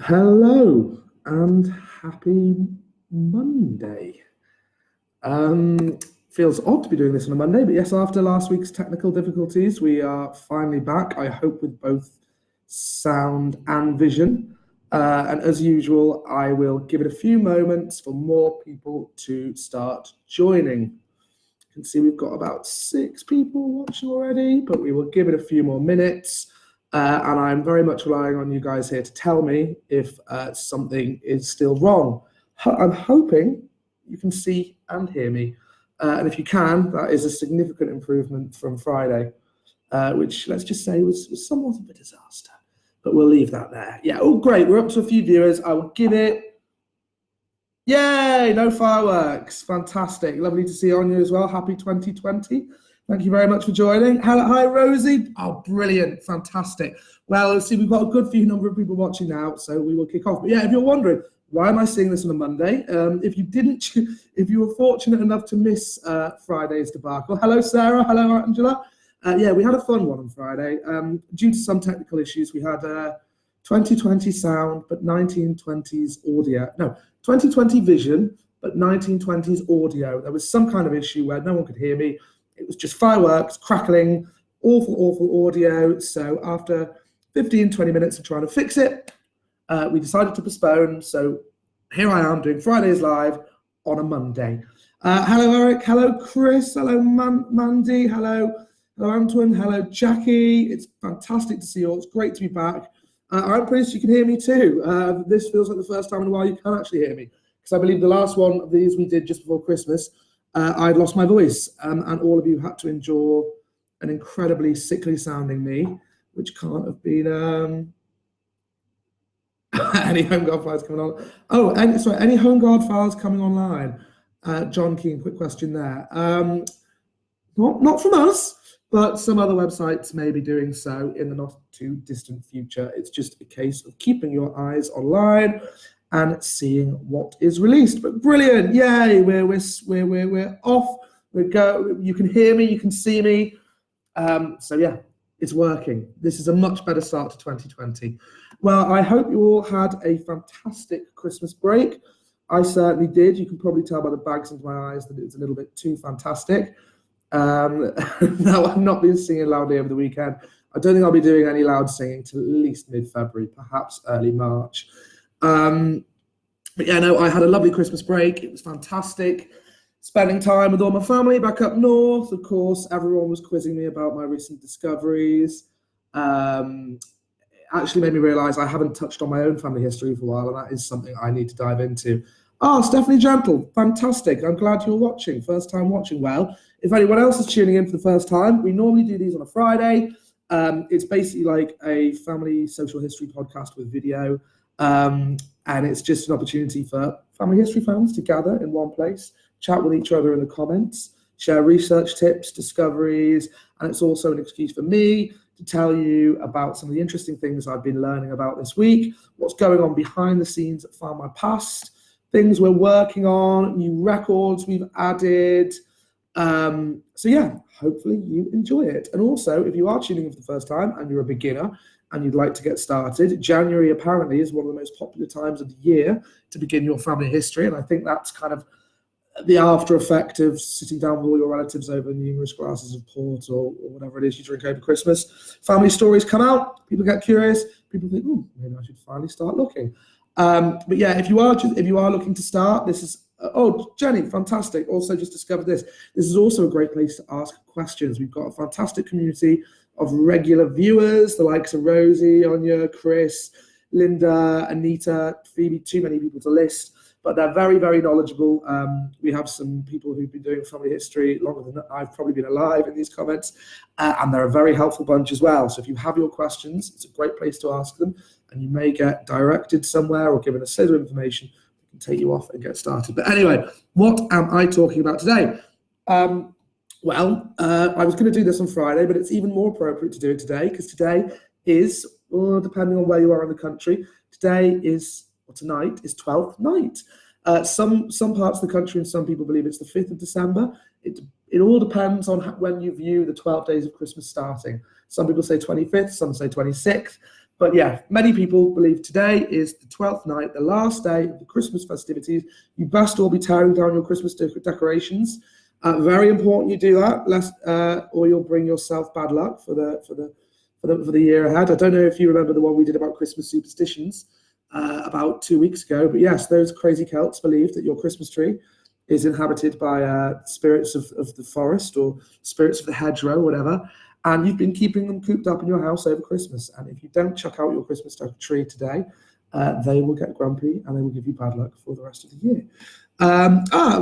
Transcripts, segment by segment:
Hello and happy Monday. Feels odd to be doing this on a Monday, but yes, after last week's technical difficulties, we are finally back, I hope with both sound and vision. And as usual, I will give it a few moments for more people to start joining. You can see we've got about 6 people watching already, but we will give it a few more minutes. And I'm very much relying on you guys here to tell me if something is still wrong. I'm hoping you can see and hear me. And if you can, that is a significant improvement from Friday, which let's just say was somewhat of a disaster. But we'll leave that there. Yeah, oh great, we're up to a few viewers. I will give it, yay, no fireworks. Fantastic, lovely to see you on you as well. Happy 2020. Thank you very much for joining. Hello, hi, Rosie. Oh, brilliant, fantastic. Well, let's see, we've got a good few number of people watching now, so we will kick off. But yeah, if you're wondering, why am I seeing this on a Monday? If you were fortunate enough to miss Friday's debacle, hello, Sarah. Hello, Angela. Yeah, we had a fun one on Friday. Due to some technical issues, we had 2020 sound, but 1920s audio. No, 2020 vision, but 1920s audio. There was some kind of issue where no one could hear me. It was just fireworks, crackling, awful audio. So after 15, 20 minutes of trying to fix it, we decided to postpone. So here I am doing Fridays live on a Monday. Hello, Eric. Hello, Chris. Hello, Mandy. Hello, Antoine. Hello, Jackie. It's fantastic to see you all. It's great to be back. I'm pleased you can hear me too. This feels like the first time in a while you can actually hear me, because I believe the last one of these we did just before Christmas, I'd lost my voice, and all of you had to endure an incredibly sickly sounding me, which can't have been any home guard files coming on. Oh, any home guard files coming online? John Keane, quick question there. Not from us, but some other websites may be doing so in the not too distant future. It's just a case of keeping your eyes online and seeing what is released. But brilliant, yay, we're off, we go, you can hear me, you can see me. So yeah, it's working. This is a much better start to 2020. Well, I hope you all had a fantastic Christmas break. I certainly did. You can probably tell by the bags into my eyes that it's a little bit too fantastic. No, I've not been singing loudly over the weekend. I don't think I'll be doing any loud singing till at least mid-February, perhaps early March. But yeah, no, I had a lovely Christmas break. It was fantastic. Spending time with all my family back up north. Of course, everyone was quizzing me about my recent discoveries. Actually made me realise I haven't touched on my own family history for a while, and that is something I need to dive into. Oh, Stephanie Gentle, fantastic. I'm glad you're watching. First time watching. Well, if anyone else is tuning in for the first time, we normally do these on a Friday. It's basically like a family social history podcast with video. And it's just an opportunity for family history fans to gather in one place, chat with each other in the comments, share research tips, discoveries, and it's also an excuse for me to tell you about some of the interesting things I've been learning about this week, what's going on behind the scenes at Findmypast, things we're working on, new records we've added. So yeah, hopefully you enjoy it. And also, if you are tuning in for the first time and you're a beginner and you'd like to get started, January apparently is one of the most popular times of the year to begin your family history. And I think that's kind of the after effect of sitting down with all your relatives over numerous glasses of port or whatever it is you drink over Christmas. Family stories come out, people get curious, people think, oh, maybe I should finally start looking. But yeah, if you are looking to start, this is, oh, Jenny, fantastic. Also just discovered this. This is also a great place to ask questions. We've got a fantastic community of regular viewers, the likes of Rosie, Anya, Chris, Linda, Anita, Phoebe, too many people to list, but they're very, very knowledgeable. We have some people who've been doing family history longer than I've probably been alive in these comments, and they're a very helpful bunch as well. So if you have your questions, it's a great place to ask them, and you may get directed somewhere or given a set of information that can take you off and get started. But anyway, what am I talking about today? Well, I was going to do this on Friday, but it's even more appropriate to do it today, because today is, well, depending on where you are in the country, tonight is 12th night. Some parts of the country and some people believe it's the 5th of December. It all depends on when you view the 12 days of Christmas starting. Some people say 25th, some say 26th. But yeah, many people believe today is the 12th night, the last day of the Christmas festivities. You best all be tearing down your Christmas decorations. Very important you do that, or you'll bring yourself bad luck for the year ahead. I don't know if you remember the one we did about Christmas superstitions about 2 weeks ago, but yes, those crazy Celts believe that your Christmas tree is inhabited by spirits of the forest or spirits of the hedgerow, whatever, and you've been keeping them cooped up in your house over Christmas. And if you don't chuck out your Christmas tree today, they will get grumpy and they will give you bad luck for the rest of the year.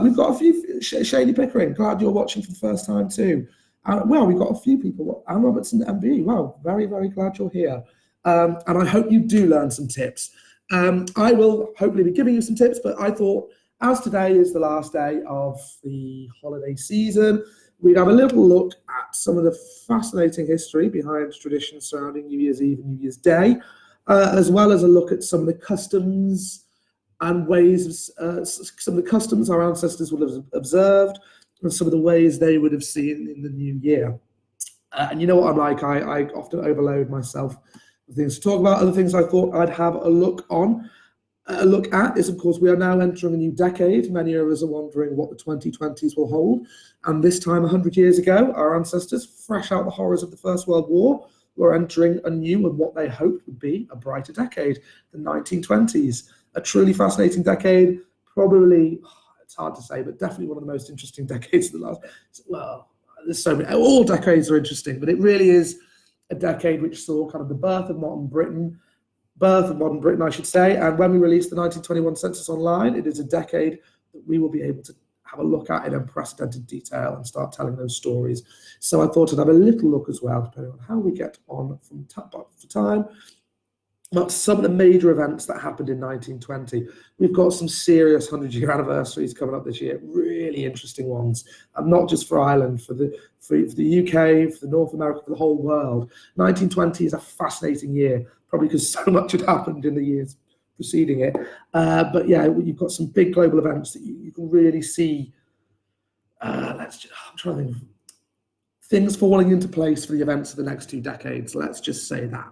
We've got a few. Shady Pickering, glad you're watching for the first time too. Well, we've got a few people. Anne Robertson MB, wow, very, very glad you're here. And I hope you do learn some tips. I will hopefully be giving you some tips, but I thought, as today is the last day of the holiday season, we'd have a little look at some of the fascinating history behind traditions surrounding New Year's Eve and New Year's Day, as well as a look at some of the customs and ways, some of the customs our ancestors would have observed, and some of the ways they would have seen in the new year. And you know what I'm like, I often overload myself with things to talk about. Other things I thought I'd have a look at is, of course, we are now entering a new decade. Many of us are wondering what the 2020s will hold. And this time, 100 years ago, our ancestors, fresh out the horrors of the First World War, were entering a new and what they hoped would be a brighter decade, the 1920s. A truly fascinating decade, probably, it's hard to say, but definitely one of the most interesting decades of the last. Well, there's so many, all decades are interesting, but it really is a decade which saw kind of the birth of modern Britain, I should say. And when we release the 1921 census online, it is a decade that we will be able to have a look at in unprecedented detail and start telling those stories. So I thought I'd have a little look as well, depending on how we get on from time, about some of the major events that happened in 1920. We've got some serious 100-year anniversaries coming up this year, really interesting ones, and not just for Ireland, for the UK, for North America, for the whole world. 1920 is a fascinating year, probably because so much had happened in the years preceding it. But yeah, you've got some big global events that you can really see. I'm trying to think of things falling into place for the events of the next 2 decades. Let's just say that.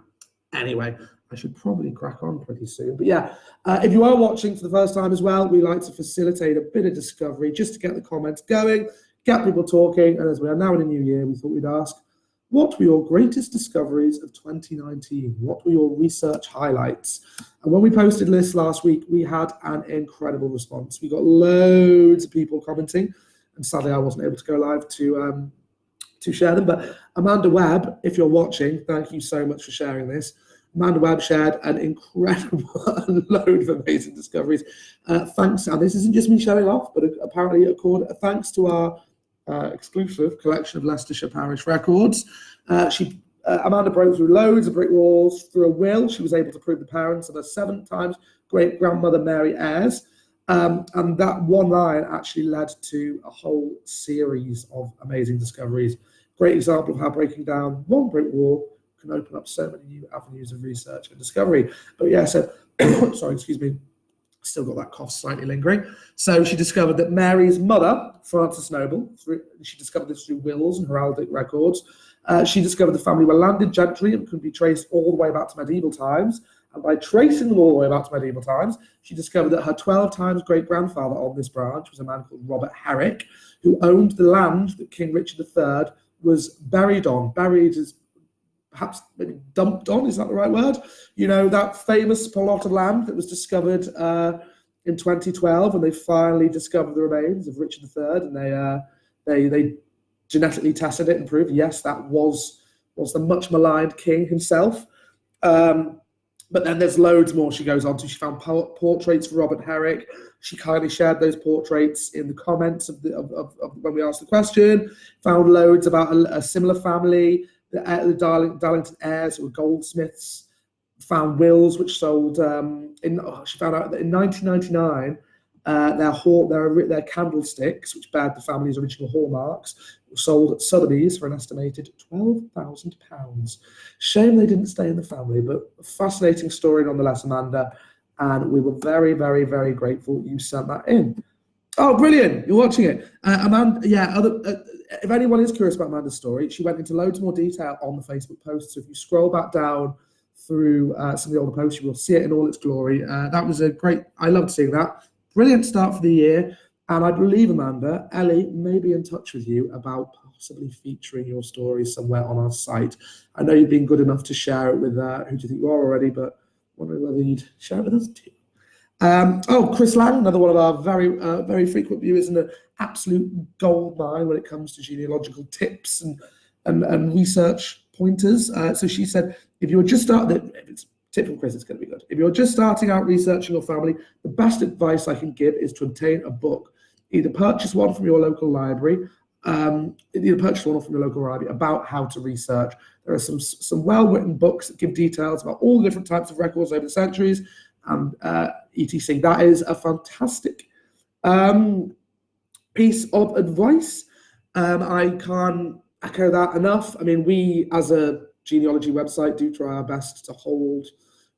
Anyway, I should probably crack on pretty soon. But yeah, if you are watching for the first time as well, we like to facilitate a bit of discovery just to get the comments going, get people talking. And as we are now in a new year, we thought we'd ask, what were your greatest discoveries of 2019? What were your research highlights? And when we posted lists last week, we had an incredible response. We got loads of people commenting, and sadly I wasn't able to go live to share them. But Amanda Webb, if you're watching, thank you so much for sharing this. Amanda Webb shared an incredible load of amazing discoveries. Thanks, and this isn't just me showing off, but apparently thanks to our exclusive collection of Leicestershire Parish records. Amanda broke through loads of brick walls. Through a will, she was able to prove the parents of her 7 times great-grandmother Mary Ayres. And that one line actually led to a whole series of amazing discoveries. Great example of how breaking down one brick wall can open up so many new avenues of research and discovery. But yeah, so, sorry, excuse me, still got that cough slightly lingering. So she discovered that Mary's mother, Frances Noble, she discovered this through wills and heraldic records. She discovered the family were landed gentry and could be traced all the way back to medieval times. And by tracing them all the way back to medieval times, she discovered that her 12 times great-grandfather on this branch was a man called Robert Herrick, who owned the land that King Richard III was buried on. Buried is perhaps maybe dumped on, is that the right word? You know, that famous plot of land that was discovered in 2012, and they finally discovered the remains of Richard III, and they genetically tested it and proved, yes, that was the much maligned king himself. But then there's loads more she goes on to. She found portraits of Robert Herrick. She kindly shared those portraits in the comments of when we asked the question. Found loads about a similar family, the Darlington heirs, who were goldsmiths. Found wills which sold. She found out that in 1999, their candlesticks, which bear the family's original hallmarks, were sold at Sotheby's for an estimated £12,000. Shame they didn't stay in the family, but a fascinating story nonetheless, Amanda. And we were very, very, very grateful you sent that in. Oh, brilliant! You're watching it, Amanda. Yeah. If anyone is curious about Amanda's story, she went into loads more detail on the Facebook post. So if you scroll back down through some of the older posts, you will see it in all its glory. That was I loved seeing that. Brilliant start for the year. And I believe, Amanda, Ellie may be in touch with you about possibly featuring your story somewhere on our site. I know you've been good enough to share it with who do you think you are already, but wondering whether you'd share it with us too. Chris Lang, another one of our very frequent viewers, and an absolute gold mine when it comes to genealogical tips and research pointers. So she said, if you're just starting, if it's a tip from Chris, it's going to be good. If you're just starting out researching your family, the best advice I can give is to obtain a book. Either purchase one from your local library, about how to research. There are some well-written books that give details about all the different types of records over the centuries, and etc. That is a fantastic piece of advice. I can't echo that enough. I mean, we as a genealogy website do try our best to hold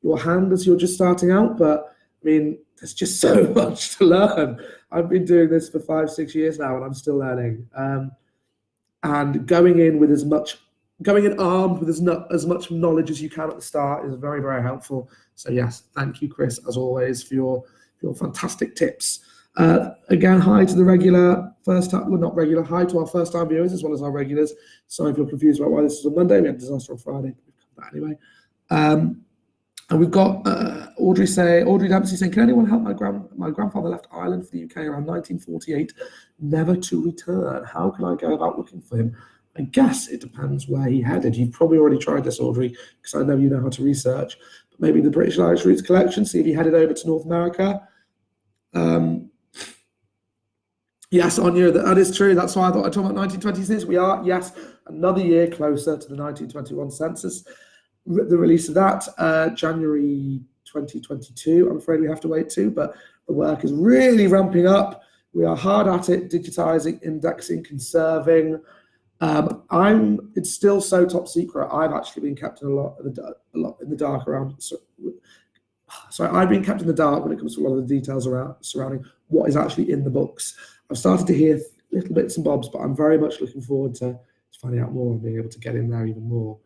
your hand as you're just starting out, but I mean, there's just so much to learn. I've been doing this for 5-6 years now, and I'm still learning. And going in armed with as much knowledge as you can at the start is very, very helpful. So yes, thank you, Chris, as always, for your fantastic tips. Again, hi to the hi to our first-time viewers as well as our regulars. Sorry if you're confused about why this is on Monday. We had a disaster on Friday. We've come back anyway. And we've got Audrey Dempsey saying, can anyone help my grandfather left Ireland for the UK around 1948, never to return. How can I go about looking for him? I guess it depends where he headed. You've probably already tried this, Audrey, because I know you know how to research. But maybe the British and Irish Roots collection, see if he headed over to North America. Yes, Anya, that is true. That's why I thought I'd talk about 1926. We are, yes, another year closer to the 1921 census. The release of that, January 2022, I'm afraid we have to wait to, but the work is really ramping up. We are hard at it, digitizing, indexing, conserving. It's still so top secret. I've actually been kept in a lot in the dark around. I've been kept in the dark when it comes to a lot of the details surrounding what is actually in the books. I've started to hear little bits and bobs, but I'm very much looking forward to finding out more and being able to get in there even more.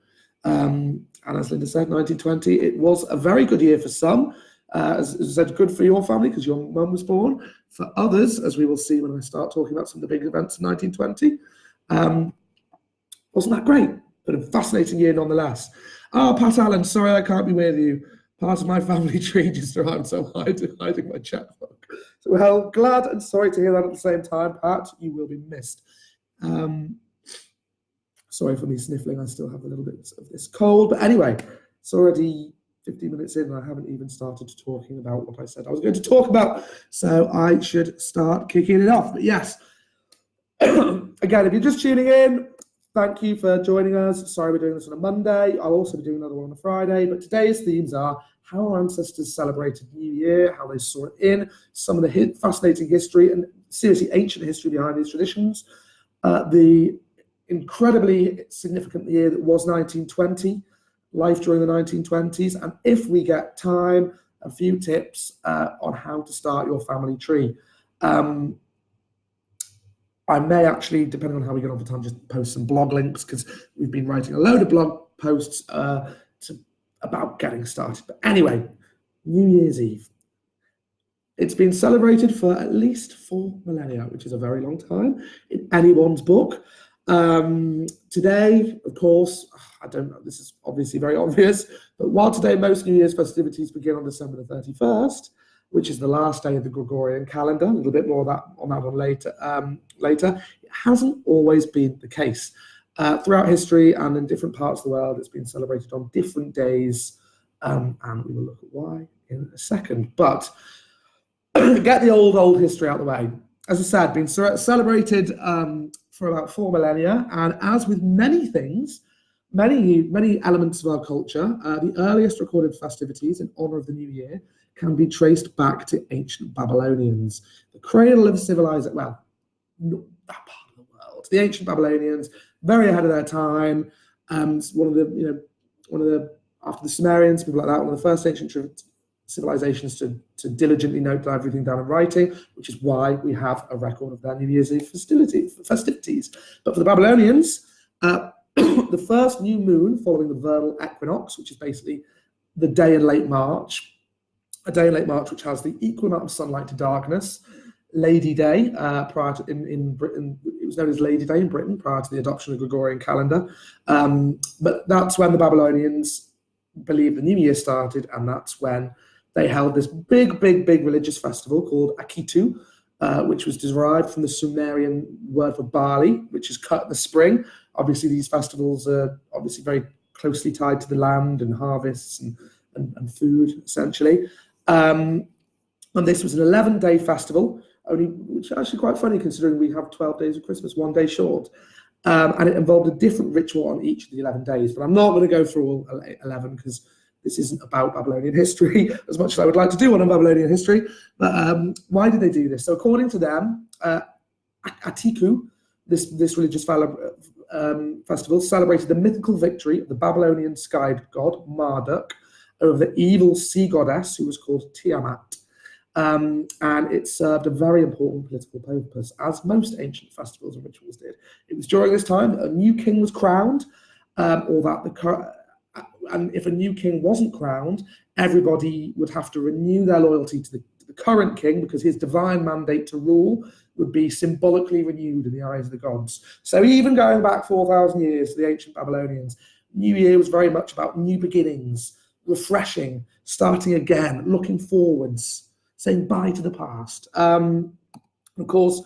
And as Linda said, 1920, it was a very good year for some. As I said, good for your family because your mum was born. For others, as we will see when I start talking about some of the big events in 1920, wasn't that great, but a fascinating year nonetheless. Pat Allen, sorry I can't be with you. Part of my family tree just around, so hiding my checkbook. So, well, glad and sorry to hear that at the same time, Pat. You will be missed. Sorry for me sniffling. I still have a little bit of this cold. But anyway, it's already 15 minutes in and I haven't even started talking about what I said I was going to talk about. So I should start kicking it off. But yes, again, if you're just tuning in, thank you for joining us. Sorry we're doing this on a Monday. I'll also be doing another one on a Friday. But today's themes are how our ancestors celebrated New Year, how they saw it in, some of the fascinating history and seriously ancient history behind these traditions, the incredibly significant year that was 1920, life during the 1920s, and if we get time, a few tips on how to start your family tree. I may actually, depending on how we get on for time, just post some blog links because we've been writing a load of blog posts about getting started. But anyway, New Year's Eve. It's been celebrated for at least 4 millennia, which is a very long time in anyone's book. Today, of course, I don't know, this is obviously very obvious, but while today most New Year's festivities begin on December the 31st, which is the last day of the Gregorian calendar, a little bit more on that one later, it hasn't always been the case. Throughout history and in different parts of the world, it's been celebrated on different days, and we will look at why in a second. But get the old history out of the way. As I said, been celebrated for about 4 millennia, and as with many things, many elements of our culture, the earliest recorded festivities in honor of the new year can be traced back to ancient Babylonians, the cradle of civilization. Well, not that part of the world. The ancient Babylonians, very ahead of their time. One of the after the Sumerians, people like that, one of the first ancient civilizations to diligently note everything down in writing, which is why we have a record of their New Year's Eve festivities. But for the Babylonians, the first new moon following the vernal equinox, which is basically the day in late March, a day in late March which has the equal amount of sunlight to darkness. Lady Day, prior to in Britain, it was known as Lady Day in Britain prior to the adoption of the Gregorian calendar. But that's when the Babylonians believed the new year started, and that's when they held this big religious festival called Akitu, which was derived from the Sumerian word for barley, which is cut in the spring. Obviously, these festivals are obviously very closely tied to the land and harvests and food, essentially. And this was an 11-day festival, which is actually quite funny considering we have 12 days of Christmas, 1 day short. And it involved a different ritual on each of the 11 days. But I'm not going to go through all 11 because this isn't about Babylonian history, as much as I would like to do one on Babylonian history. But why did they do this? So according to them, Atiku, this religious festival, celebrated the mythical victory of the Babylonian sky god Marduk over the evil sea goddess who was called Tiamat. And it served a very important political purpose, as most ancient festivals and rituals did. It was during this time that a new king was crowned, and if a new king wasn't crowned, everybody would have to renew their loyalty to the current king, because his divine mandate to rule would be symbolically renewed in the eyes of the gods. So even going back 4,000 years to the ancient Babylonians, New Year was very much about new beginnings, refreshing, starting again, looking forwards, saying bye to the past. Of course,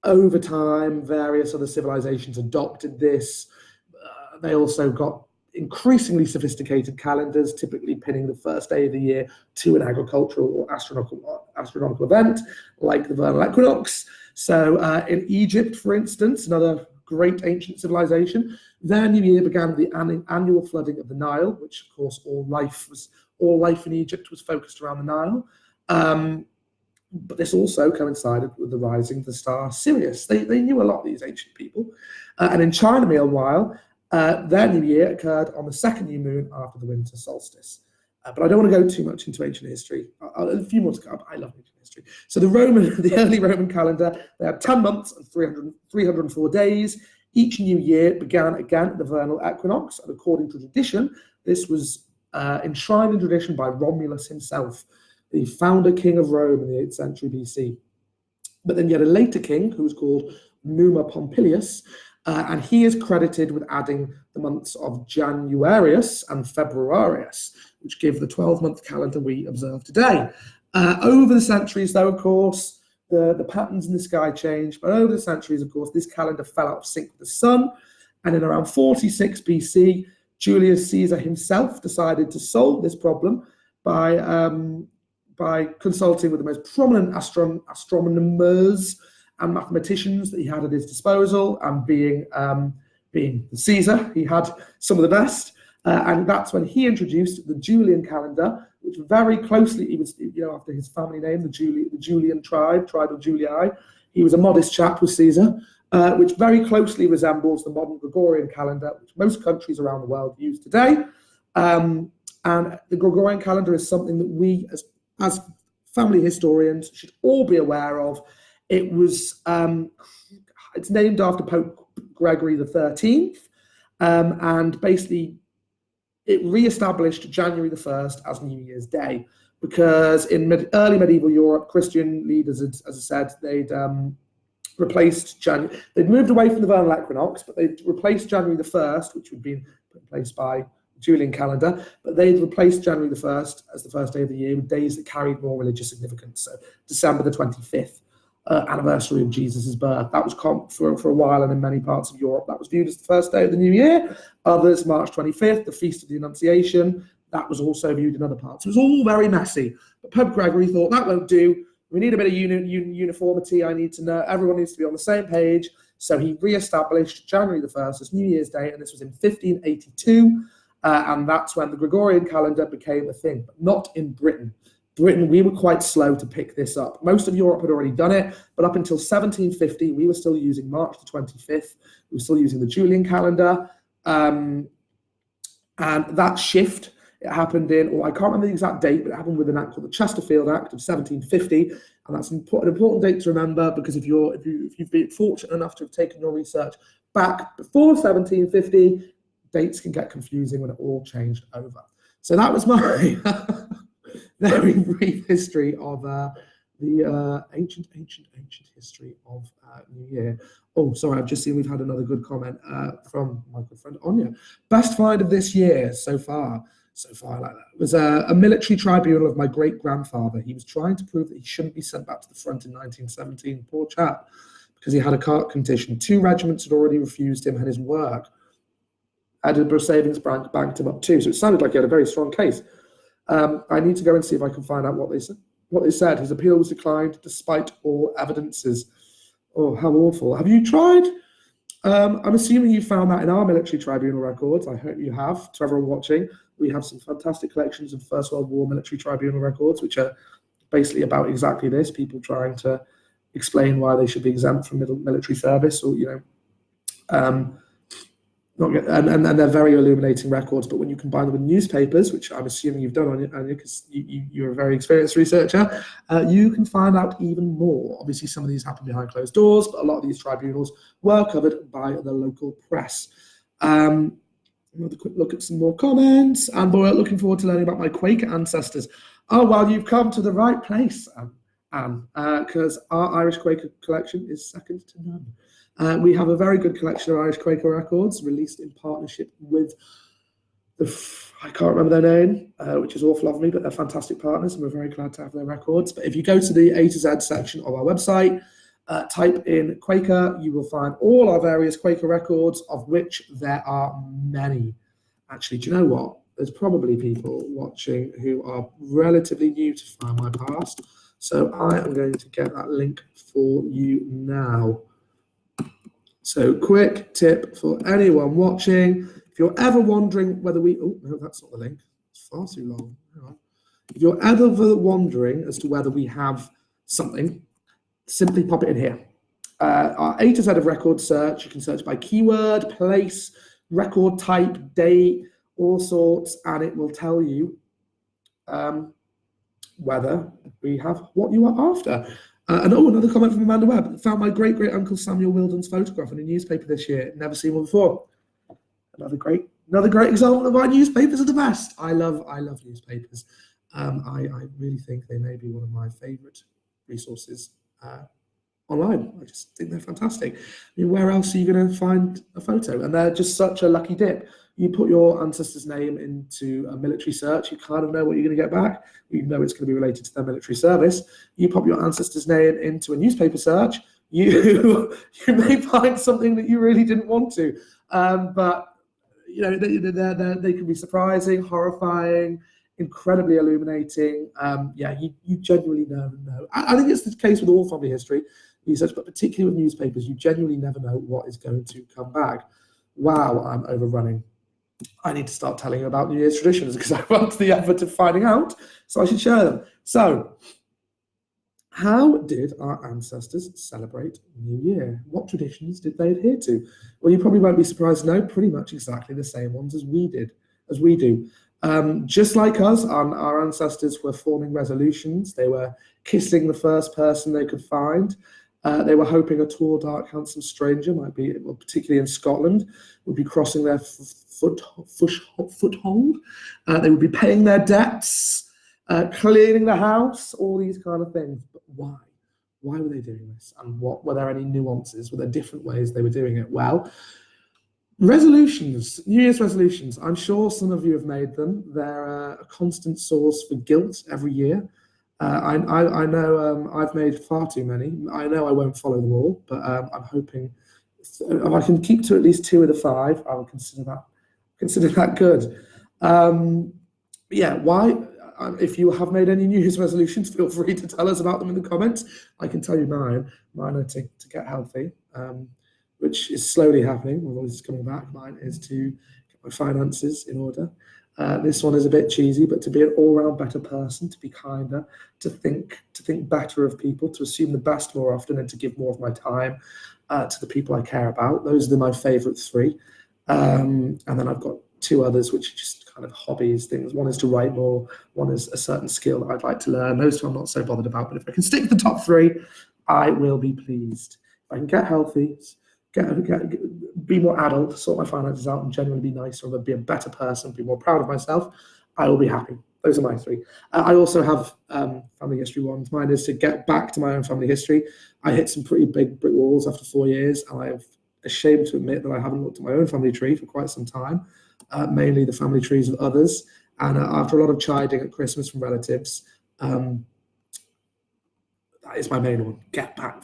over time, various other civilizations adopted this. They also got increasingly sophisticated calendars, typically pinning the first day of the year to an agricultural or astronomical event, like the vernal equinox. So in Egypt, for instance, another great ancient civilization, their new year began with the annual flooding of the Nile, which, of course, all life in Egypt was focused around the Nile. But this also coincided with the rising of the star Sirius. They knew a lot, these ancient people. And in China, meanwhile, their new year occurred on the second new moon after the winter solstice. But I don't want to go too much into ancient history. A few more to come. I love ancient history. So the early Roman calendar, they had 10 months and 304 days. Each new year began again at the vernal equinox. And according to tradition, this was enshrined in tradition by Romulus himself, the founder king of Rome in the 8th century BC. But then you had a later king who was called Numa Pompilius, and he is credited with adding the months of Januarius and Februarius, which give the 12-month calendar we observe today. Over the centuries, though, of course, the patterns in the sky changed. But over the centuries, of course, this calendar fell out of sync with the sun. And in around 46 BC, Julius Caesar himself decided to solve this problem by consulting with the most prominent astronomers and mathematicians that he had at his disposal, and being Caesar, he had some of the best, and that's when he introduced the Julian calendar, which very closely, he was, after his family name, the Julian tribe of Julii. He was a modest chap with Caesar, which very closely resembles the modern Gregorian calendar, which most countries around the world use today. And the Gregorian calendar is something that we, as family historians, should all be aware of. It was, it's named after Pope Gregory XIII, and basically it re-established January the 1st as New Year's Day, because in early medieval Europe, Christian leaders, as I said, they'd replaced January. They'd moved away from the vernal equinox, but they'd replaced January the 1st, which had been put in place by the Julian calendar, but they'd replaced January the 1st as the first day of the year with days that carried more religious significance. So December the 25th. Anniversary of Jesus' birth. That was for a while, and in many parts of Europe, that was viewed as the first day of the new year. Others, March 25th, the Feast of the Annunciation, that was also viewed in other parts. It was all very messy. But Pope Gregory thought, that won't do. We need a bit of uniformity. I need to know, everyone needs to be on the same page. So he re-established January the 1st as New Year's Day, and this was in 1582. And that's when the Gregorian calendar became a thing, but not in Britain. Britain, we were quite slow to pick this up. Most of Europe had already done it, but up until 1750, we were still using March the 25th. We were still using the Julian calendar. And that shift, it happened I can't remember the exact date, but it happened with an act called the Chesterfield Act of 1750. And that's an important date to remember, because if you've been fortunate enough to have taken your research back before 1750, dates can get confusing when it all changed over. So that was my very brief history of the ancient history of New Year. Oh, sorry, I've just seen we've had another good comment from my good friend Anya. Best find of this year so far. So far, like that. It was a military tribunal of my great-grandfather. He was trying to prove that he shouldn't be sent back to the front in 1917. Poor chap, because he had a heart condition. 2 regiments had already refused him and his work. Edinburgh Savings Bank banked him up too. So it sounded like he had a very strong case. I need to go and see if I can find out what they said. His appeal was declined despite all evidences. Oh, how awful. Have you tried? I'm assuming you found that in our military tribunal records. I hope you have. To everyone watching, we have some fantastic collections of First World War military tribunal records, which are basically about exactly this, people trying to explain why they should be exempt from military service, or, and they're very illuminating records. But when you combine them with newspapers, which I'm assuming you've done, Anya, because you're a very experienced researcher, you can find out even more. Obviously, some of these happen behind closed doors, but a lot of these tribunals were covered by the local press. Another quick look at some more comments. And we're looking forward to learning about my Quaker ancestors. Oh, well, you've come to the right place, Anne, because our Irish Quaker collection is second to none. We have a very good collection of Irish Quaker records released in partnership with I can't remember their name, which is awful of me, but they're fantastic partners, and we're very glad to have their records. But if you go to the A to Z section of our website, type in Quaker, you will find all our various Quaker records, of which there are many. Actually, do you know what? There's probably people watching who are relatively new to Findmypast, so I am going to get that link for you now. So, quick tip for anyone watching: if you're ever wondering whether oh no, that's not the link. It's far too long. Hang on. If you're ever wondering as to whether we have something, simply pop it in here. Our A to Z of record search, you can search by keyword, place, record type, date, all sorts, and it will tell you whether we have what you are after. And another comment from Amanda Webb. Found my great-great-uncle Samuel Wilden's photograph in a newspaper this year. Never seen one before. Another great example of why newspapers are the best. I love newspapers. I really think they may be one of my favorite resources online. I just think they're fantastic. I mean, where else are you going to find a photo? And they're just such a lucky dip. You put your ancestor's name into a military search, you kind of know what you're going to get back. You know it's going to be related to their military service. You pop your ancestor's name into a newspaper search, you may find something that you really didn't want to. But you know, they can be surprising, horrifying, incredibly illuminating. You genuinely never know. I think it's the case with all family history research, but particularly with newspapers, you genuinely never know what is going to come back. Wow, I'm overrunning. I need to start telling you about New Year's traditions because I went to the effort of finding out, so I should share them. So, how did our ancestors celebrate New Year? What traditions did they adhere to? Well, you probably won't be surprised to know pretty much exactly the same ones as we do. Just like us, our ancestors were forming resolutions. They were kissing the first person they could find. They were hoping a tall, dark, handsome stranger might be, well, particularly in Scotland, would be crossing their foothold. They would be paying their debts, cleaning the house, all these kind of things. But why? Why were they doing this? And were there any nuances? Were there different ways they were doing it? Well, resolutions, New Year's resolutions. I'm sure some of you have made them. They're a constant source for guilt every year. I know I've made far too many. I know I won't follow them all, but I'm hoping if I can keep to at least 2 of the 5, I will consider that good. Why? If you have made any New Year's resolutions, feel free to tell us about them in the comments. I can tell you mine. Mine are to get healthy, which is slowly happening. Although it's coming back. Mine is to get my finances in order. This one is a bit cheesy, but to be an all-round better person, to be kinder, to think better of people, to assume the best more often, and to give more of my time to the people I care about. Those are my favourite 3. And then I've got 2 others, which are just kind of hobbies, things. One is to write more. One is a certain skill that I'd like to learn. Those 2 I'm not so bothered about. But if I can stick to the top 3, I will be pleased. If I can get healthy, be more adult, sort my finances out, and genuinely be nicer, and be a better person, be more proud of myself, I will be happy. Those are my three. I also have family history ones. Mine is to get back to my own family history. I hit some pretty big brick walls after 4 years, and I'm ashamed to admit that I haven't looked at my own family tree for quite some time, mainly the family trees of others. And after a lot of chiding at Christmas from relatives, that is my main one. Get back,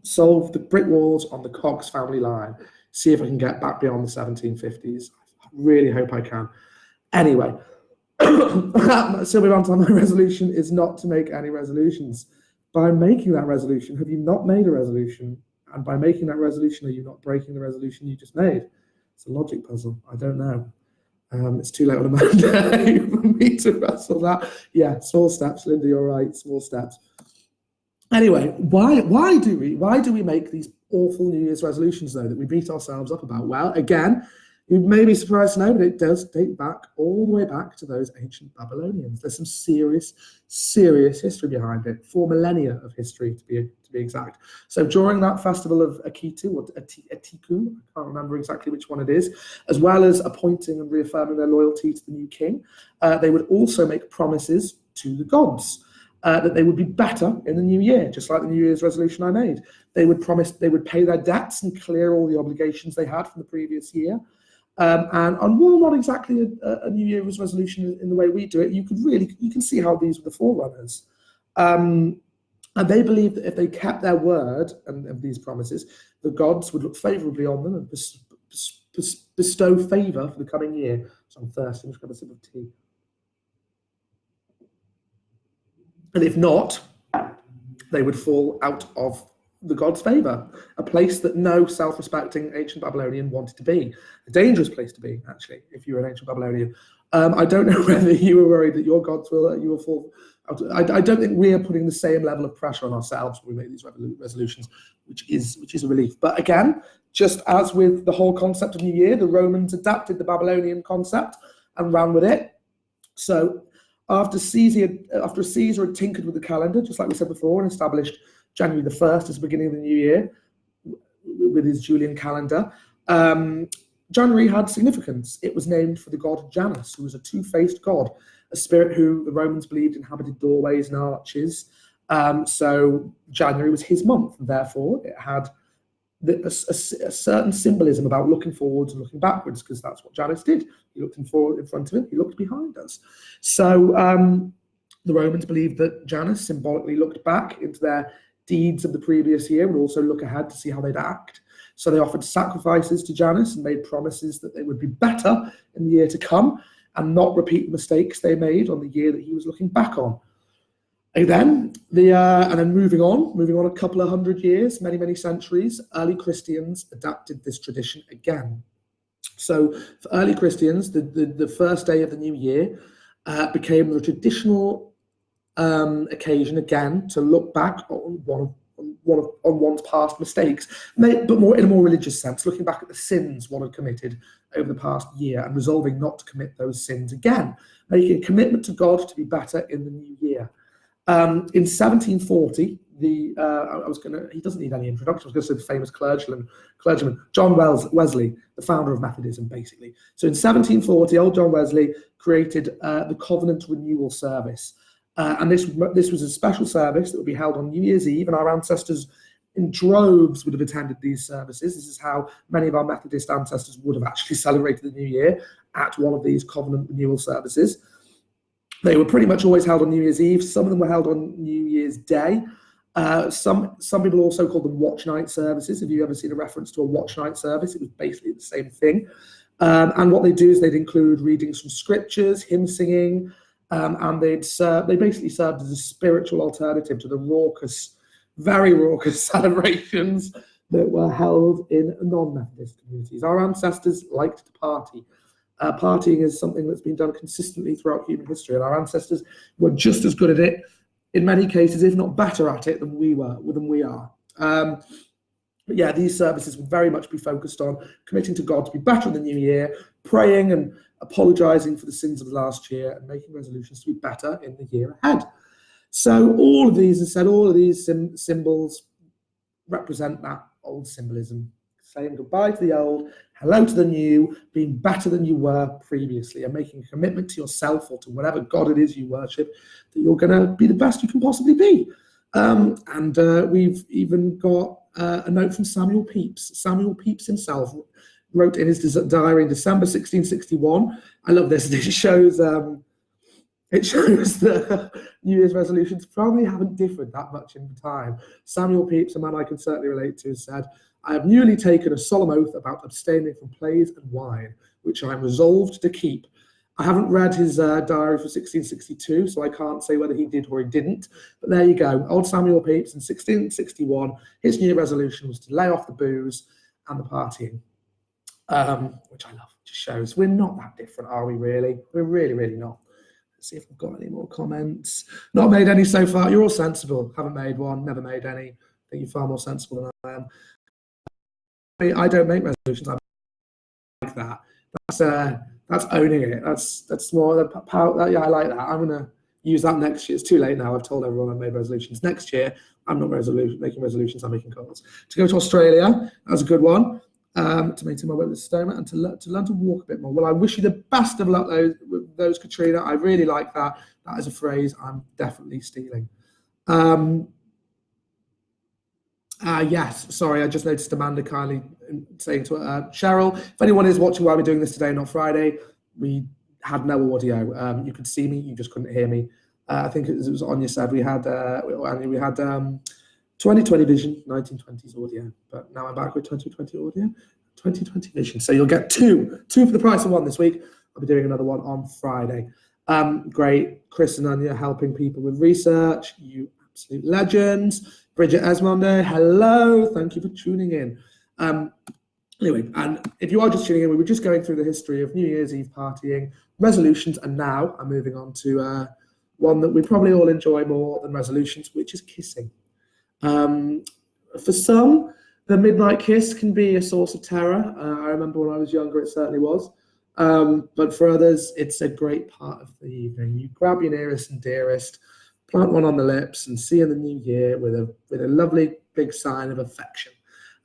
solve the brick walls on the Cox family line. See if I can get back beyond the 1750s. I really hope I can. Anyway, Sylvia Valentine, my resolution is not to make any resolutions. By making that resolution, have you not made a resolution? And by making that resolution, are you not breaking the resolution you just made? It's a logic puzzle. I don't know. It's too late on a Monday for me to wrestle that. Yeah, small steps, Linda, you're right, small steps. Anyway, why do we make these awful New Year's resolutions, though, that we beat ourselves up about? Well, again, you may be surprised to know, but it does date back all the way back to those ancient Babylonians. There's some serious history behind it, 4 millennia of history to be exact. So during that festival of Akitu, or Atiku, I can't remember exactly which one it is, as well as appointing and reaffirming their loyalty to the new king, they would also make promises to the gods that they would be better in the new year, just like the New Year's resolution I made. They would promise they would pay their debts and clear all the obligations they had from the previous year. And while not exactly a New Year's resolution in the way we do it, you can see how these were the forerunners. And they believed that if they kept their word and these promises, the gods would look favourably on them and bestow favour for the coming year. So I'm thirsty, I'm just going to have a sip of tea. And if not, they would fall out of the god's favour, a place that no self-respecting ancient Babylonian wanted to be. A dangerous place to be, actually, if you're an ancient Babylonian. I don't know whether you were worried that your gods you will fall out. I don't think we are putting the same level of pressure on ourselves when we make these resolutions, which is a relief. But again, just as with the whole concept of New Year, the Romans adapted the Babylonian concept and ran with it. So after Caesar had tinkered with the calendar, just like we said before, and established January the 1st as the beginning of the new year with his Julian calendar, January had significance. It was named for the god Janus, who was a two-faced god, a spirit who the Romans believed inhabited doorways and arches. So January was his month, and therefore it had a certain symbolism about looking forwards and looking backwards, because that's what Janus did. He looked in front of him, he looked behind us. So the Romans believed that Janus symbolically looked back into their deeds of the previous year and also look ahead to see how they'd act. So they offered sacrifices to Janus and made promises that they would be better in the year to come and not repeat the mistakes they made on the year that he was looking back on. And then moving on a couple of hundred years, many centuries, early Christians adapted this tradition again. So for early Christians, the first day of the new year became the traditional occasion again to look back on one's past mistakes, but more in a more religious sense, looking back at the sins one had committed over the past year and resolving not to commit those sins again, making a commitment to God to be better in the new year. In 1740, he doesn't need any introduction. I was going to say the famous clergyman John Wesley, the founder of Methodism, basically. So in 1740, old John Wesley created the Covenant Renewal Service. And this was a special service that would be held on New Year's Eve, and our ancestors in droves would have attended these services. This is how many of our Methodist ancestors would have actually celebrated the New Year, at one of these Covenant Renewal Services. They were pretty much always held on New Year's Eve. Some of them were held on New Year's Day. Some people also called them watch night services. Have you ever seen a reference to a watch night service? It was basically the same thing. And what they do is they'd include readings from scriptures, hymn singing, and they basically served as a spiritual alternative to the very raucous celebrations that were held in non-Methodist communities. Our ancestors liked to party. Partying is something that's been done consistently throughout human history, and our ancestors were just as good at it, in many cases, if not better at it than we are. But yeah, these services would very much be focused on committing to God to be better in the new year, praying and apologising for the sins of last year, and making resolutions to be better in the year ahead. So all of these symbols represent that old symbolism. saying goodbye to the old, hello to the new, being better than you were previously, and making a commitment to yourself or to whatever God it is you worship, that you're going to be the best you can possibly be. And we've even got a note from Samuel Pepys. Samuel Pepys himself wrote in his diary in December 1661. I love this. It shows that New Year's resolutions probably haven't differed that much in time. Samuel Pepys, a man I can certainly relate to, said, "I have newly taken a solemn oath about abstaining from plays and wine, which I am resolved to keep." I haven't read his diary for 1662, so I can't say whether he did or he didn't. But there you go. Old Samuel Pepys in 1661, his New Year resolution was to lay off the booze and the partying, which I love. It just shows we're not that different, are we really? We're really, really not. Let's see if I've got any more comments. Not made any so far. You're all sensible. Haven't made one, never made any. I think you're far more sensible than I am. I don't make resolutions. I like that. That's owning it. That's more the power. Yeah, I like that. I'm gonna use that next year. It's too late now. I've told everyone I've made resolutions. Next year, I'm not making resolutions. I'm making goals. To go to Australia, that was a good one. To maintain my weight with stoma and to learn to walk a bit more. Well, I wish you the best of luck with those, Katrina. I really like that. That is a phrase I'm definitely stealing. Yes, sorry, I just noticed Amanda kindly saying to Cheryl, if anyone is watching while we're doing this today, not Friday, we had no audio. You could see me, you just couldn't hear me. I think it was Anya said we had 2020 vision, 1920s audio, but now I'm back with 2020 audio, 2020 vision. So you'll get two for the price of one this week. I'll be doing another one on Friday. Great, Chris and Anya helping people with research. You absolute legends. Bridget Esmonde, hello. Thank you for tuning in. Anyway, and if you are just tuning in, we were just going through the history of New Year's Eve partying, resolutions, and now I'm moving on to one that we probably all enjoy more than resolutions, which is kissing. For some, the midnight kiss can be a source of terror. I remember when I was younger, it certainly was. But for others, it's a great part of the evening. You grab your nearest and dearest, plant one on the lips, and see in the new year with a lovely big sign of affection.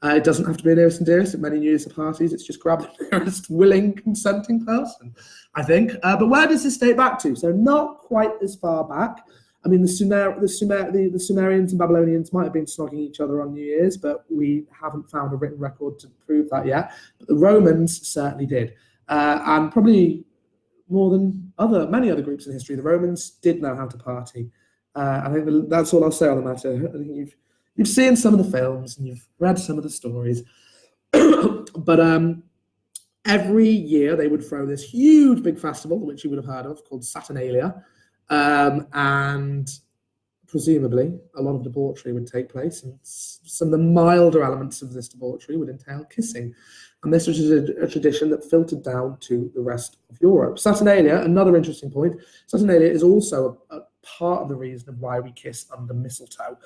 It doesn't have to be a nearest and dearest at many New Year's parties. It's just grab the nearest willing, consenting person, I think. But where does this date back to? So not quite as far back. I mean, the Sumerians and Babylonians might have been snogging each other on New Year's, but we haven't found a written record to prove that yet. But the Romans certainly did. And probably more than many other groups in history, the Romans did know how to party. I think that's all I'll say on the matter. I think you've seen some of the films and you've read some of the stories. But every year they would throw this huge big festival, which you would have heard of, called Saturnalia. And presumably a lot of debauchery would take place, and some of the milder elements of this debauchery would entail kissing. And this was a tradition that filtered down to the rest of Europe. Saturnalia, another interesting point, Saturnalia is also a part of the reason of why we kiss under mistletoe.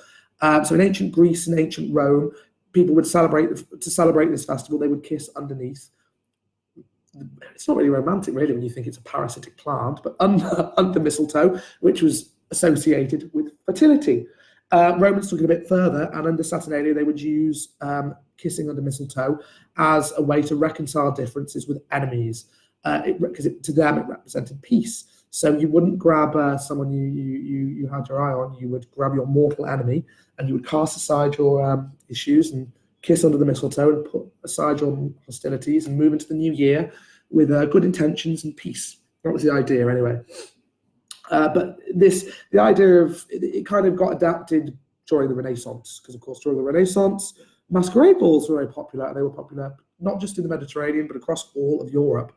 So in ancient Greece and ancient Rome, people would celebrate this festival, they would kiss underneath. It's not really romantic, really, when you think it's a parasitic plant, but under mistletoe, which was associated with fertility. Romans took it a bit further, and under Saturnalia, they would use kissing under mistletoe as a way to reconcile differences with enemies, because to them it represented peace. So you wouldn't grab someone you had your eye on, you would grab your mortal enemy, and you would cast aside your issues and kiss under the mistletoe and put aside your hostilities and move into the new year with good intentions and peace. That was the idea anyway. But the idea of it kind of got adapted during the Renaissance, because of course during the Renaissance, masquerade balls were very popular, and they were popular not just in the Mediterranean, but across all of Europe.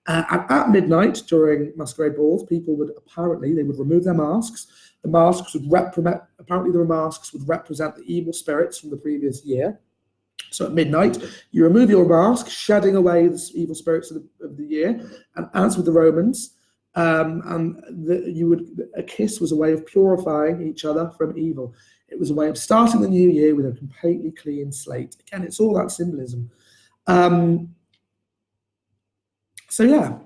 And at midnight during masquerade balls, people would remove their masks. The masks would represent the evil spirits from the previous year. So at midnight, you remove your mask, shedding away the evil spirits of the year. And as with the Romans, a kiss was a way of purifying each other from evil. It was a way of starting the new year with a completely clean slate. Again, it's all that symbolism. So yeah,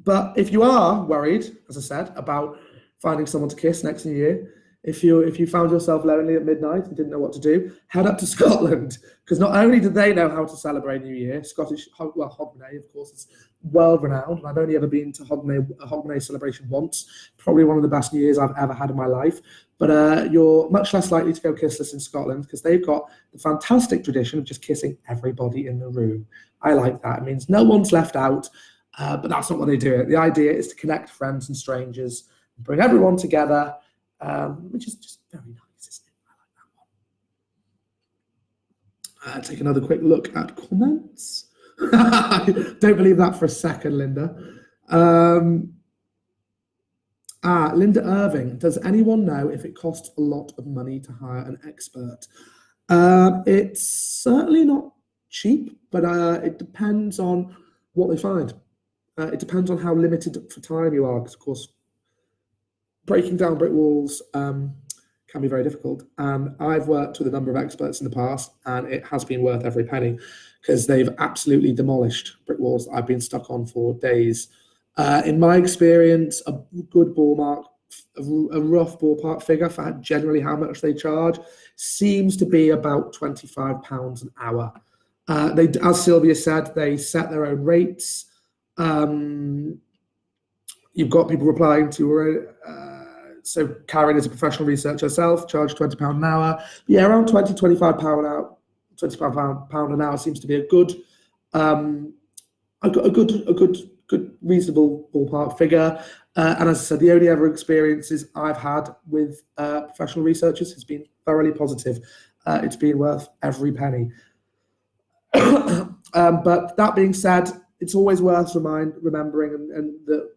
but if you are worried, as I said, about finding someone to kiss next New Year, If you found yourself lonely at midnight and didn't know what to do, head up to Scotland, because not only do they know how to celebrate New Year, Hogmanay, of course, is world renowned. And I've only ever been to a Hogmanay celebration once, probably one of the best New Years I've ever had in my life. But you're much less likely to go kissless in Scotland, because they've got the fantastic tradition of just kissing everybody in the room. I like that. It means no one's left out, but that's not what they do. The idea is to connect friends and strangers, bring everyone together, which is just very nice, isn't it? I like that one. Take another quick look at comments. Don't believe that for a second, Linda. Linda Irving, does anyone know if it costs a lot of money to hire an expert? It's certainly not cheap, but it depends on what they find. It depends on how limited for time you are, because of course, breaking down brick walls can be very difficult. And I've worked with a number of experts in the past, and it has been worth every penny, because they've absolutely demolished brick walls I've been stuck on for days. In my experience, a good ballpark, a rough ballpark figure for generally how much they charge seems to be about £25 an hour. They, as Sylvia said, they set their own rates. You've got people replying to so Karen is a professional researcher herself, charged £20 an hour. Yeah, around £25 an hour. £25 an hour seems to be a good, reasonable ballpark figure. And as I said, the only ever experiences I've had with professional researchers has been thoroughly positive. It's been worth every penny. But that being said, it's always worth remembering and that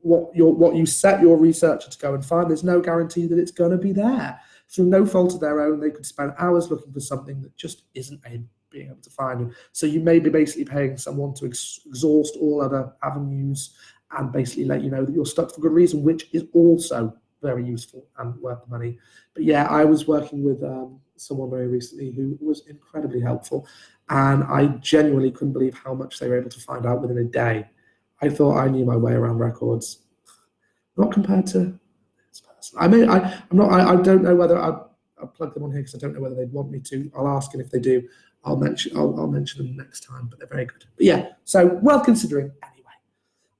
what you set your researcher to go and find, there's no guarantee that it's going to be there. Through no fault of their own, they could spend hours looking for something that just isn't being able to find. So you may be basically paying someone to exhaust all other avenues and basically let you know that you're stuck for good reason, which is also very useful and worth the money. But yeah, I was working with someone very recently who was incredibly helpful, and I genuinely couldn't believe how much they were able to find out within a day. I thought I knew my way around records, not compared to this person. I don't know whether I'll plug them on here, because I don't know whether they'd want me to. I'll ask, and if they do, I'll mention them next time. But they're very good. But yeah, so well considering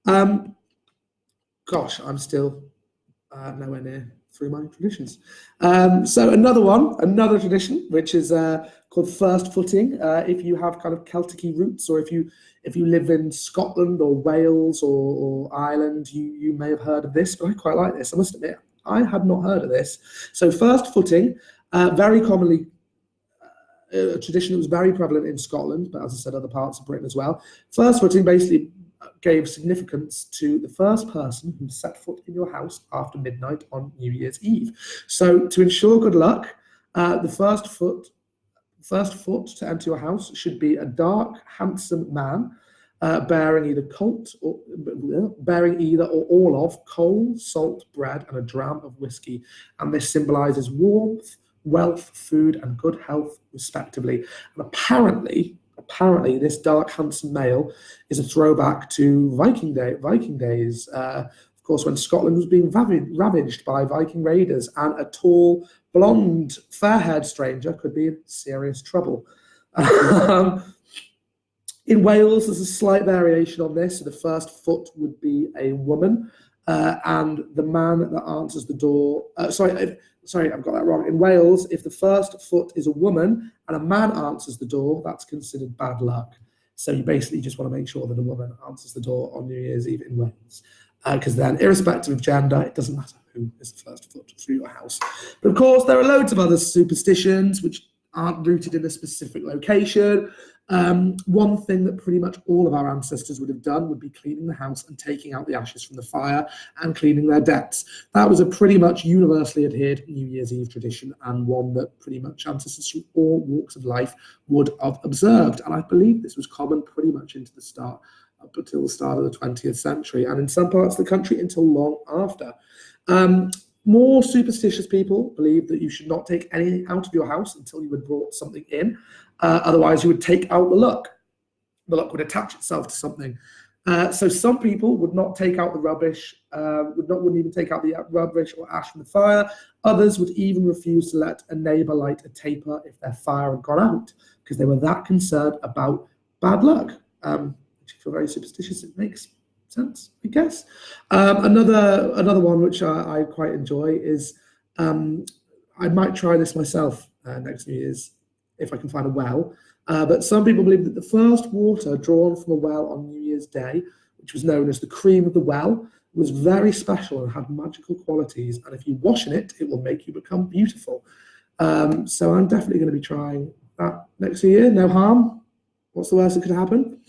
anyway. Gosh, I'm still nowhere near through my traditions. So another tradition, which is called first footing. If you have kind of Celtic-y roots, or if you live in Scotland or Wales or Ireland, you may have heard of this, but I quite like this. I must admit, I had not heard of this. So first footing, very commonly a tradition that was very prevalent in Scotland, but as I said, other parts of Britain as well. First footing basically gave significance to the first person who set foot in your house after midnight on New Year's Eve. So to ensure good luck, the first foot to enter your house should be a dark, handsome man, bearing either or all of coal, salt, bread, and a dram of whiskey. And this symbolizes warmth, wealth, food, and good health, respectively. And apparently, this dark, handsome male is a throwback to Viking days. Of course, when Scotland was being ravaged by Viking raiders, and a tall, blonde, fair-haired stranger could be in serious trouble. In Wales, there's a slight variation on this. So the first foot would be a woman, and the man that answers the door. Sorry, I've got that wrong. In Wales, if the first foot is a woman and a man answers the door, that's considered bad luck. So you basically just want to make sure that a woman answers the door on New Year's Eve in Wales, because then, irrespective of gender, it doesn't matter who is the first foot through your house. But of course, there are loads of other superstitions which aren't rooted in a specific location. One thing that pretty much all of our ancestors would have done would be cleaning the house and taking out the ashes from the fire and cleaning their debts. That was a pretty much universally adhered New Year's Eve tradition, and one that pretty much ancestors from all walks of life would have observed. And I believe this was common pretty much up until the start of the 20th century, and in some parts of the country until long after. More superstitious people believe that you should not take anything out of your house until you had brought something in. Otherwise, you would take out the luck. The luck would attach itself to something. So some people would not take out the rubbish, wouldn't even take out the rubbish or ash from the fire. Others would even refuse to let a neighbour light a taper if their fire had gone out, because they were that concerned about bad luck. Which I feel very superstitious. It makes sense, I guess. Another one which I quite enjoy is I might try this myself next New Year's if I can find a well. But some people believe that the first water drawn from a well on New Year's Day, which was known as the cream of the well, was very special and had magical qualities. And if you wash in it, it will make you become beautiful. So I'm definitely going to be trying that next year. No harm. What's the worst that could happen?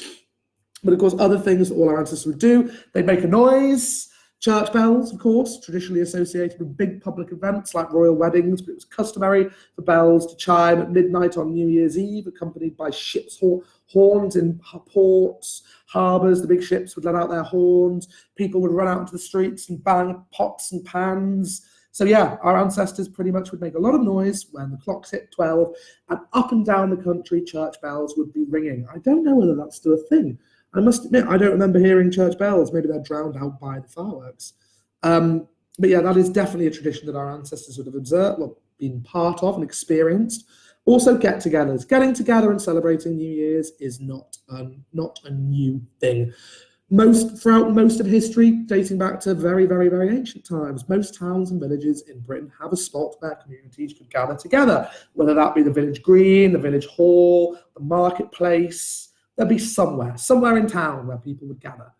But of course, other things that all our ancestors would do, they'd make a noise. Church bells, of course, traditionally associated with big public events like royal weddings, but it was customary for bells to chime at midnight on New Year's Eve, accompanied by ships' horns in ports, harbours. The big ships would let out their horns. People would run out into the streets and bang pots and pans. So yeah, our ancestors pretty much would make a lot of noise when the clocks hit 12, and up and down the country, church bells would be ringing. I don't know whether that's still a thing. I must admit, I don't remember hearing church bells. Maybe they're drowned out by the fireworks. But yeah, that is definitely a tradition that our ancestors would have observed, well, been part of and experienced. Also, get-togethers. Getting together and celebrating New Year's is not a new thing. Throughout most of history, dating back to very, very, very ancient times, most towns and villages in Britain have a spot where communities could gather together, whether that be the village green, the village hall, the marketplace. There'd be somewhere in town where people would gather.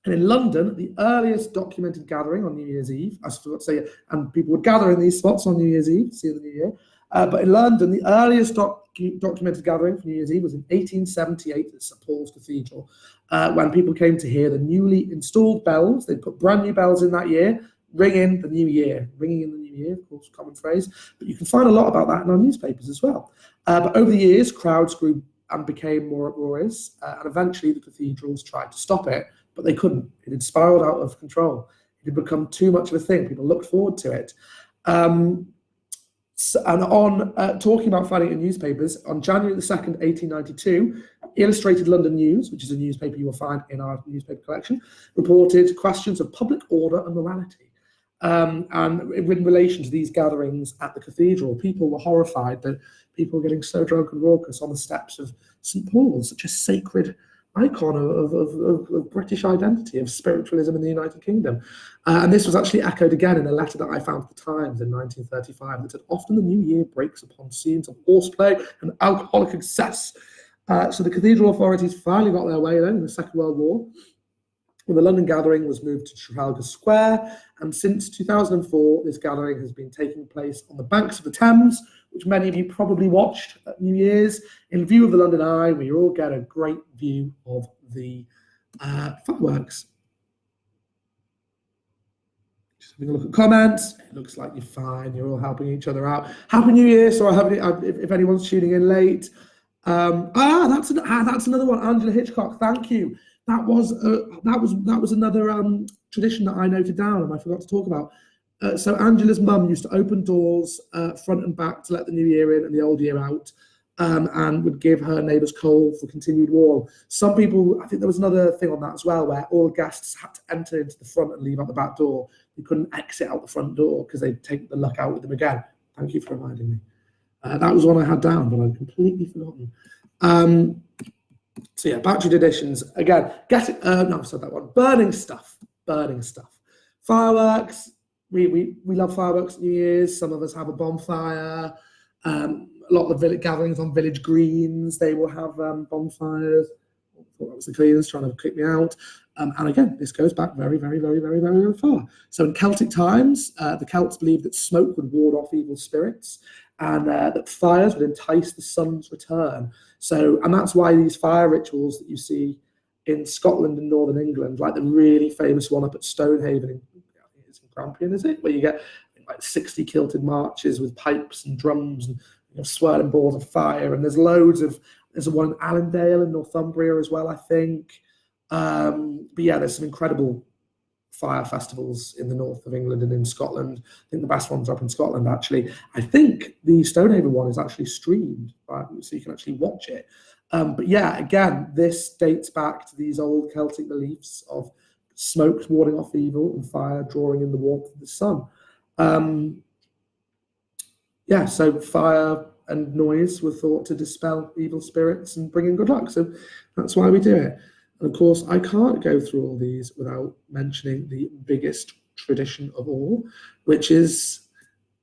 And in London, the earliest documented gathering on New Year's Eve, I forgot to say, and people would gather in these spots on New Year's Eve, see the New Year. But in London, the earliest documented gathering for New Year's Eve was in 1878 at St Paul's Cathedral, when people came to hear the newly installed bells. They'd put brand new bells in that year, ringing in the new year, of course, common phrase. But you can find a lot about that in our newspapers as well. But over the years, crowds grew and became more uproarious, and eventually the cathedrals tried to stop it, but they couldn't. It had spiraled out of control. It had become too much of a thing. People looked forward to it. And on talking about finding it in newspapers, on January the 2nd, 1892, Illustrated London News, which is a newspaper you will find in our newspaper collection, reported questions of public order and morality. And in relation to these gatherings at the cathedral, people were horrified that people were getting so drunk and raucous on the steps of St Paul's, such a sacred icon of British identity, of spiritualism in the United Kingdom. And this was actually echoed again in a letter that I found at the Times in 1935 that said, often the new year breaks upon scenes of horseplay and alcoholic excess. So the cathedral authorities finally got their way then in the Second World War, when the London gathering was moved to Trafalgar Square. And since 2004, this gathering has been taking place on the banks of the Thames, which many of you probably watched at New Year's. In view of the London Eye, where you all get a great view of the fireworks. Just having a look at comments. It looks like you're fine. You're all helping each other out. Happy New Year. So if anyone's tuning in late. That's another one. Angela Hitchcock. Thank you. That was another tradition that I noted down and I forgot to talk about. So Angela's mum used to open doors front and back to let the new year in and the old year out, and would give her neighbours coal for continued warmth. Some people, I think there was another thing on that as well, where all guests had to enter into the front and leave out the back door. They couldn't exit out the front door because they'd take the luck out with them again. Thank you for reminding me. That was one I had down, but I'd completely forgotten. So yeah, back to traditions. Again, no, I said that one. Burning stuff. Fireworks. We love fireworks at New Year's. Some of us have a bonfire. A lot of the village gatherings on village greens, they will have bonfires. I thought that was the cleaners trying to kick me out. And again, this goes back very, very, very, very, very, very far. So in Celtic times, the Celts believed that smoke would ward off evil spirits, and that fires would entice the sun's return. And that's why these fire rituals that you see in Scotland and Northern England, like the really famous one up at Stonehaven it's in Grampian, is it? Where you get like 60 kilted marches with pipes and drums and swirling balls of fire. And there's one in Allendale in Northumbria as well, I think. But yeah, there's some incredible fire festivals in the north of England and in Scotland. I think the best ones are up in Scotland, actually. I think the Stonehaven one is actually streamed, right? So you can actually watch it. But yeah, again, this dates back to these old Celtic beliefs of smoke warding off evil and fire drawing in the warmth of the sun. Yeah, so fire and noise were thought to dispel evil spirits and bring in good luck. So that's why we do it. And of course, I can't go through all these without mentioning the biggest tradition of all, which is,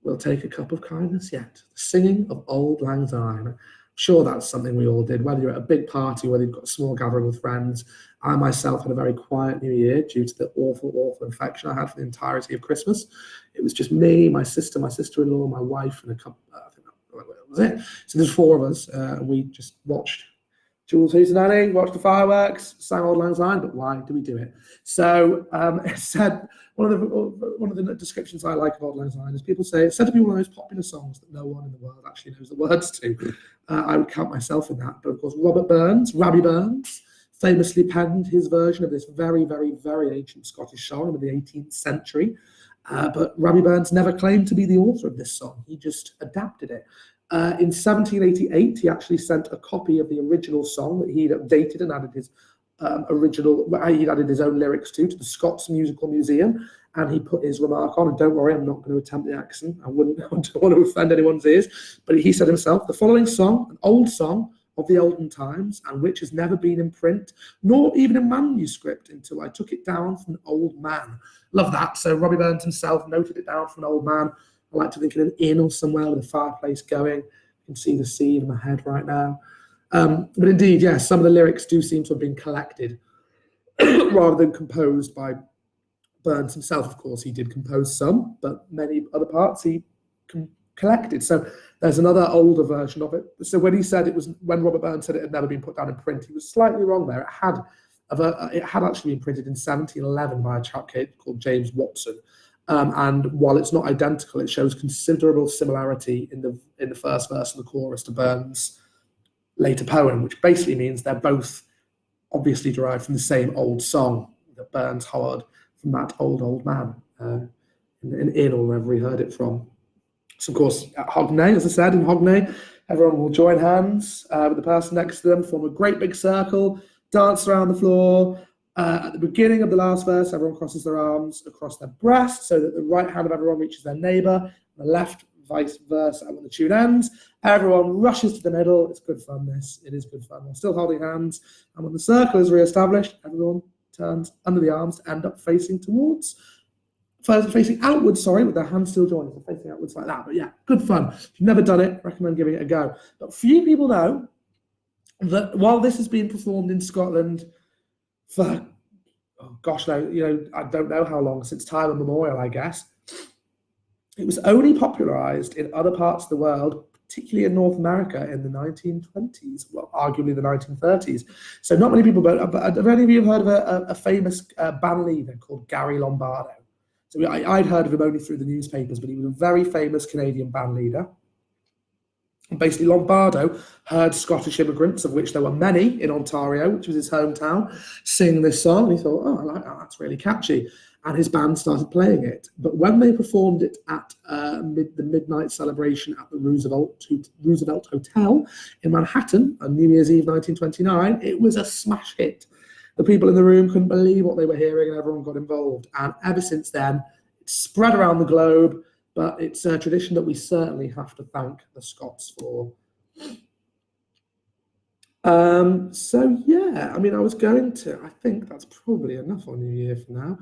we'll take a cup of kindness yet, the singing of Auld Lang Syne. Sure, that's something we all did, whether you're at a big party, whether you've got a small gathering with friends. I myself had a very quiet New Year due to the awful, awful infection I had for the entirety of Christmas. It was just me, my sister, my sister-in-law, my wife, and a couple, I think that was it. So there's 4 of us, and we just watched Jules Who's Nanny, watched the fireworks, sang Auld Lang Syne, but why do we do it? So it said, one of the descriptions I like of Auld Lang Syne is people say, it's said to be one of the most popular songs that no one in the world actually knows the words to. I would count myself in that. But of course, Robert Burns, Robbie Burns, famously penned his version of this very, very, very ancient Scottish song in the 18th century. But Robbie Burns never claimed to be the author of this song. He just adapted it. In 1788, he actually sent a copy of the original song that he'd updated and added his he'd added his own lyrics to the Scots Musical Museum, and he put his remark on, and don't worry, I'm not going to attempt the accent. I don't want to offend anyone's ears, but he said himself, the following song, an old song of the olden times, and which has never been in print, nor even in manuscript until I took it down from an old man. Love that. So Robbie Burns himself noted it down from an old man. I like to think in an inn or somewhere with a fireplace going. You can see the sea in my head right now. But indeed, yes, some of the lyrics do seem to have been collected rather than composed by Burns himself. Of course, he did compose some, but many other parts he collected. So there's another older version of it. So when he said when Robert Burns said it had never been put down in print, he was slightly wrong there. It had actually been printed in 1711 by a chap called James Watson. And while it's not identical, it shows considerable similarity in the first verse of the chorus to Burns' later poem, which basically means they're both obviously derived from the same old song that Burns heard from that old man in an inn or wherever he heard it from. So, of course, at Hognay, as I said, in Hognay, everyone will join hands with the person next to them, form a great big circle, dance around the floor. At the beginning of the last verse, everyone crosses their arms across their breast so that the right hand of everyone reaches their neighbour, the left vice versa. And when the tune ends, everyone rushes to the middle. It's good fun, this. It is good fun. We're still holding hands. And when the circle is re-established, everyone turns under the arms to end up facing outwards, with their hands still joined. So facing outwards like that. But yeah, good fun. If you've never done it, recommend giving it a go. But few people know that while this has been performed in Scotland for, I don't know how long, since time immemorial, I guess, it was only popularized in other parts of the world, particularly in North America in the 1920s, well, arguably the 1930s. So not many people, but have any of you heard of a famous band leader called Gary Lombardo? So I'd heard of him only through the newspapers, but he was a very famous Canadian band leader. And basically, Lombardo heard Scottish immigrants, of which there were many in Ontario, which was his hometown, sing this song. And he thought, I like that, that's really catchy. And his band started playing it. But when they performed it at the midnight celebration at the Roosevelt Hotel in Manhattan on New Year's Eve 1929, it was a smash hit. The people in the room couldn't believe what they were hearing, and everyone got involved. And ever since then, it's spread around the globe, but it's a tradition that we certainly have to thank the Scots for. So yeah, I think that's probably enough on New Year for now.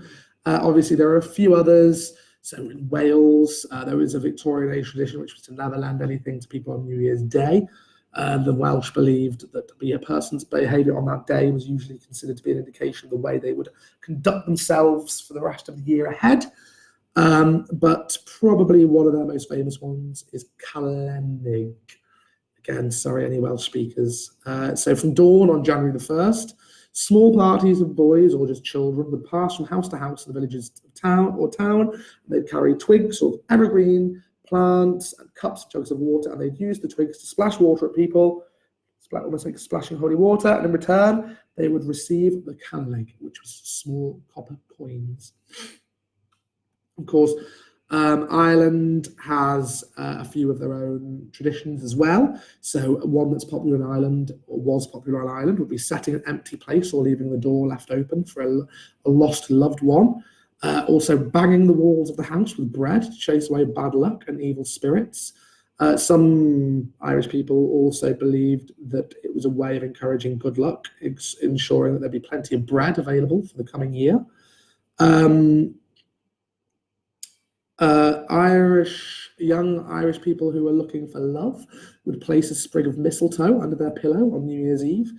Obviously, there are a few others. So in Wales, there is a Victorian age tradition, which was to never lend anything to people on New Year's Day. The Welsh believed that a person's behaviour on that day was usually considered to be an indication of the way they would conduct themselves for the rest of the year ahead. But probably one of their most famous ones is Calendig. Again, sorry, any Welsh speakers. So from dawn on January the 1st, small parties of boys or just children would pass from house to house in the villages of town. They'd carry twigs of evergreen plants and cups and jugs of water, and they'd use the twigs to splash water at people, almost like splashing holy water, and in return, they would receive the Calendig, which was small copper coins. Of course, Ireland has a few of their own traditions as well. So one that's popular in Ireland, or was popular on Ireland, would be setting an empty place or leaving the door left open for a lost loved one. Also banging the walls of the house with bread to chase away bad luck and evil spirits. Some Irish people also believed that it was a way of encouraging good luck, ensuring that there'd be plenty of bread available for the coming year. Young Irish people who were looking for love would place a sprig of mistletoe under their pillow on New Year's Eve.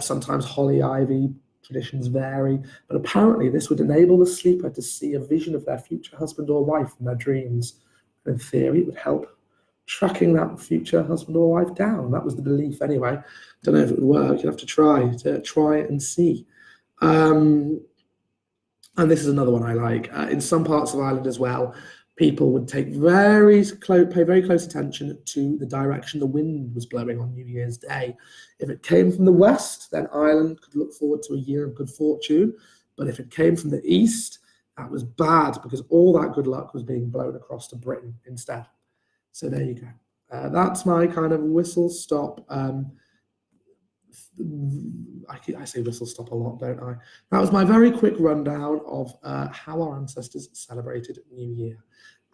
Sometimes holly, ivy, traditions vary, but apparently this would enable the sleeper to see a vision of their future husband or wife in their dreams. In theory, it would help tracking that future husband or wife down. That was the belief anyway. Don't know if it would work. You'd have to try and see. And this is another one I like. In some parts of Ireland as well, people would pay very close attention to the direction the wind was blowing on New Year's Day. If it came from the west, then Ireland could look forward to a year of good fortune. But if it came from the east, that was bad, because all that good luck was being blown across to Britain instead. So there you go. That's my kind of whistle stop. I say whistle stop a lot, don't I? That was my very quick rundown of how our ancestors celebrated New Year.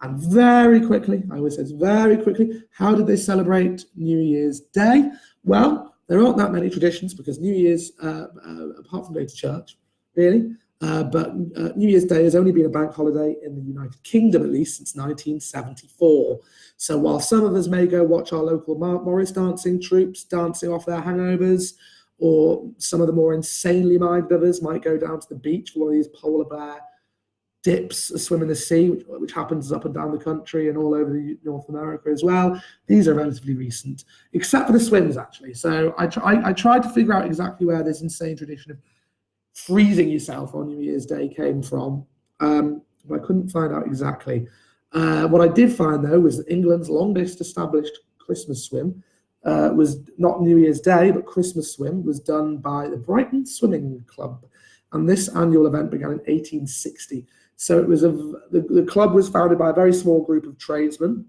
And very quickly, I always say very quickly, how did they celebrate New Year's Day? Well, there aren't that many traditions, because New Year's, apart from going to church, really, but New Year's Day has only been a bank holiday in the United Kingdom, at least, since 1974. So while some of us may go watch our local Morris dancing troupes dancing off their hangovers, or some of the more insanely minded of us might go down to the beach for one of these polar bear dips, a swim in the sea, which happens up and down the country and all over North America as well. These are relatively recent, except for the swims, actually. So I tried to figure out exactly where this insane tradition of freezing yourself on New Year's Day came from, but I couldn't find out exactly. What I did find, though, was that England's longest established Christmas swim was not New Year's Day, but Christmas swim was done by the Brighton Swimming Club. And this annual event began in 1860. So it was the club was founded by a very small group of tradesmen,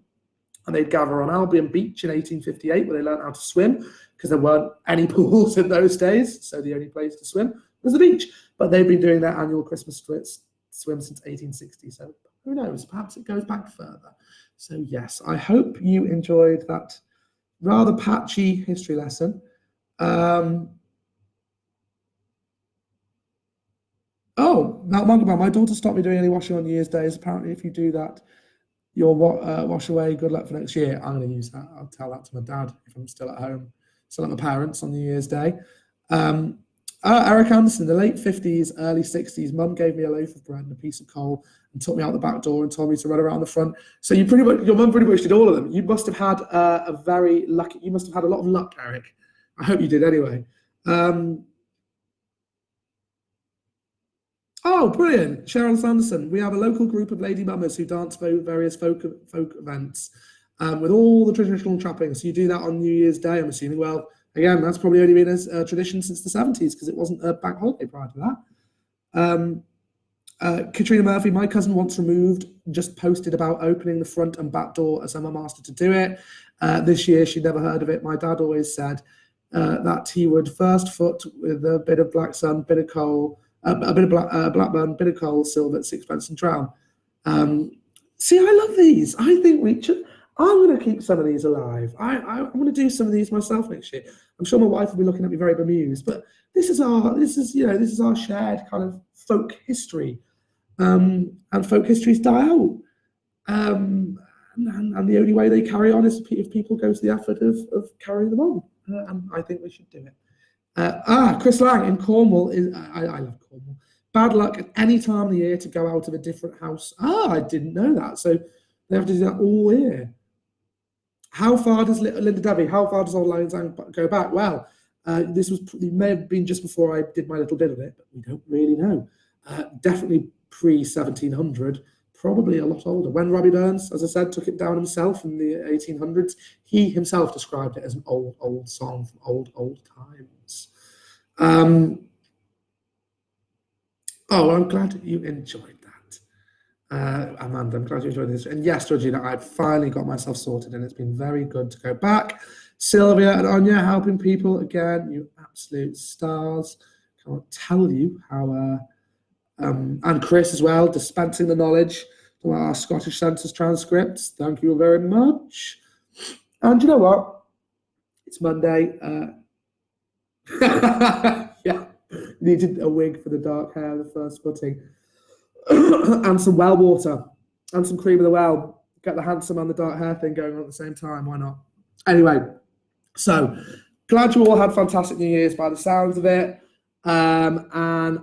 and they'd gather on Albion Beach in 1858, where they learned how to swim, because there weren't any pools in those days. So the only place to swim was the beach. But they've been doing their annual Christmas swim since 1860. So who knows? Perhaps it goes back further. So yes, I hope you enjoyed that rather patchy history lesson. My daughter stopped me doing any washing on New Year's Day. Apparently, if you do that, you'll wash away. Good luck for next year. I'm going to use that. I'll tell that to my dad if I'm still at home, still at my parents on New Year's Day. Eric Anderson, the late 50s, early 60s, mum gave me a loaf of bread and a piece of coal and took me out the back door and told me to run around the front. So your mum pretty much did all of them. You must have had you must have had a lot of luck, Eric. I hope you did anyway. Oh, brilliant. Cheryl Sanderson. We have a local group of lady mummers who dance various folk events with all the traditional trappings. So you do that on New Year's Day, I'm assuming. Well, again, that's probably only been a tradition since the 70s, because it wasn't a bank holiday prior to that. Katrina Murphy, my cousin once removed, just posted about opening the front and back door as her mum asked her to do it. This year, she'd never heard of it. My dad always said that he would first foot with a bit of black sun, bit of coal, a bit of blackburn, bit of coal, silver, sixpence and drown. See, I love these. I think I'm going to keep some of these alive. I'm going to do some of these myself next year. I'm sure my wife will be looking at me very bemused, but this is our shared kind of folk history, and folk histories die out. And the only way they carry on is if people go to the effort of carrying them on. And I think we should do it. Chris Lang in Cornwall I love Cornwall. Bad luck at any time of the year to go out of a different house. I didn't know that. So they have to do that all year. How far does Linda Devi? How far does Old Lang Syne go back? Well, this may have been just before I did my little bit of it, but we don't really know. Definitely pre-1700. Probably a lot older. When Robbie Burns, as I said, took it down himself in the 1800s, he himself described it as an old song from old times. I'm glad you enjoyed Amanda, I'm glad you enjoyed this. And yes, Georgina, I've finally got myself sorted and it's been very good to go back. Sylvia and Anya helping people again, you absolute stars. Can't tell you how, and Chris as well, dispensing the knowledge to our Scottish census transcripts. Thank you very much. And you know what? It's Monday. Yeah, needed a wig for the dark hair, the first footing. And some well water and some cream of the well. Get the handsome and the dark hair thing going on at the same time. Why not? Anyway, so glad you all had fantastic New Year's by the sounds of it. And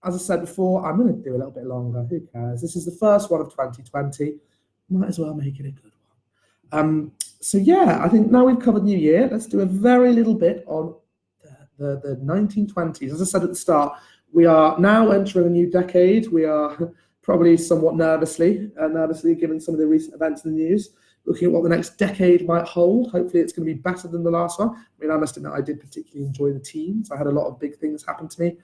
as I said before, I'm going to do a little bit longer. Who cares? This is the first one of 2020. Might as well make it a good one. So yeah, I think now we've covered New Year, let's do a very little bit on the 1920s. As I said at the start, we are now entering a new decade. We are probably somewhat nervously given some of the recent events in the news, looking at what the next decade might hold. Hopefully it's going to be better than the last one. I mean, I must admit, I did particularly enjoy the teams. I had a lot of big things happen to me,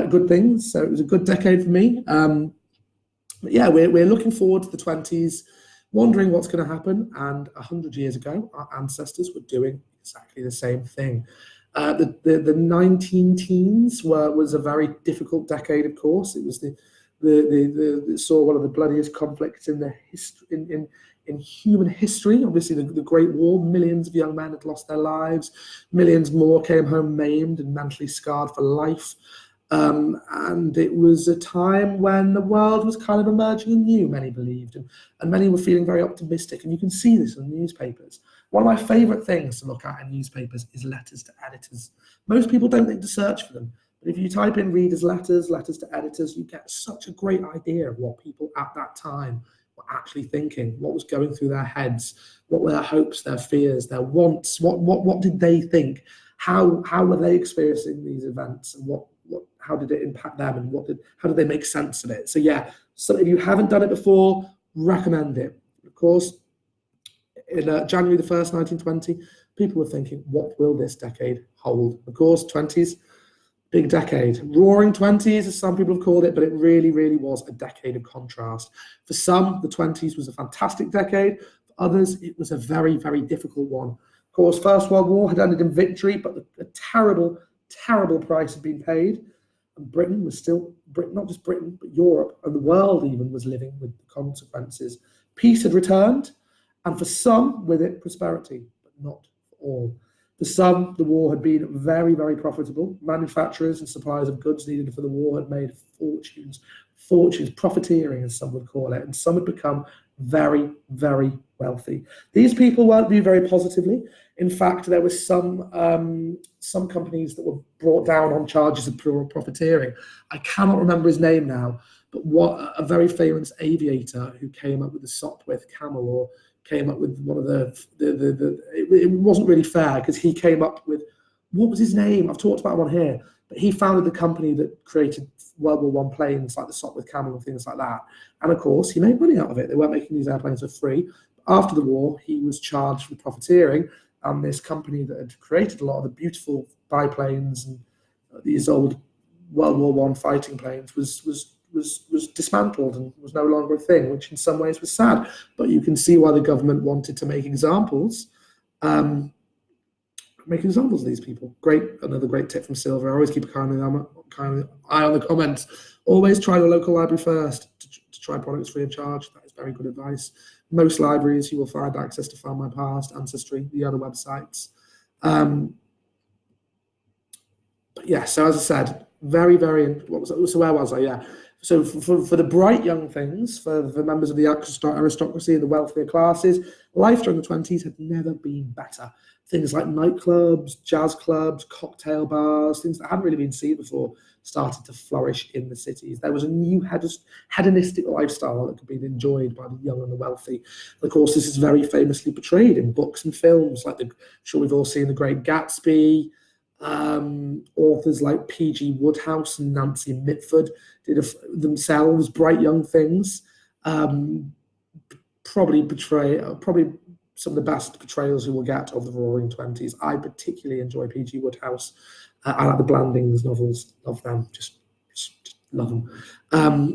good things. So it was a good decade for me. But yeah, we're looking forward to the 20s, wondering what's going to happen. And 100 years ago, our ancestors were doing exactly the same thing. The 19 teens was a very difficult decade, of course. It was it saw one of the bloodiest conflicts in the in human history. Obviously, the Great War. Millions of young men had lost their lives. Millions more came home maimed and mentally scarred for life. And it was a time when the world was kind of emerging anew, many believed, and many were feeling very optimistic. And you can see this in the newspapers. One of my favourite things to look at in newspapers is letters to editors. Most people don't think to search for them, but if you type in readers' letters to editors, you get such a great idea of what people at that time were actually thinking, what was going through their heads, what were their hopes, their fears, their wants, what did they think, how were they experiencing these events, and how did it impact them, and how did they make sense of it? So yeah, so if you haven't done it before, recommend it. Of course, in January the 1st, 1920, people were thinking, what will this decade hold? Of course, 20s, big decade. Roaring 20s, as some people have called it, but it really, really was a decade of contrast. For some, the 20s was a fantastic decade. For others, it was a very, very difficult one. Of course, First World War had ended in victory, but a terrible, terrible price had been paid. And Britain was still, not just Britain, but Europe and the world even was living with the consequences. Peace had returned, and for some, with it, prosperity, but not for all. For some, the war had been very, very profitable. Manufacturers and suppliers of goods needed for the war had made fortunes, profiteering, as some would call it, and some had become very, very wealthy. These people weren't viewed very positively. In fact, there were some companies that were brought down on charges of profiteering. I cannot remember his name now, but what a very famous aviator who came up with the Sopwith Camel, or came up with one of it wasn't really fair, because he came up with, what was his name? I've talked about one here, but he founded the company that created World War I planes like the Sopwith Camel and things like that. And of course, he made money out of it. They weren't making these airplanes for free. After the war, he was charged with profiteering, and this company that had created a lot of the beautiful biplanes and these old World War I fighting planes was dismantled and was no longer a thing, which in some ways was sad. But you can see why the government wanted to make examples of these people. Great, another great tip from Silver. Always keep a kind of eye on the comments. Always try the local library first to try products free of charge. That is very good advice. Most libraries, you will find access to Findmypast, Ancestry, the other websites. But yeah, so as I said, very, very, so where was I? Yeah. So for the bright young things, for the members of the aristocracy and the wealthier classes, life during the 20s had never been better. Things like nightclubs, jazz clubs, cocktail bars, things that hadn't really been seen before, started to flourish in the cities. There was a new hedonistic lifestyle that could be enjoyed by the young and the wealthy. And of course, this is very famously portrayed in books and films, like I'm sure we've all seen The Great Gatsby. Authors like P.G. Wodehouse and Nancy Mitford did themselves bright young things. Probably some of the best portrayals you will get of the Roaring Twenties. I particularly enjoy P.G. Wodehouse. I like the Blandings novels of them. Just Love them.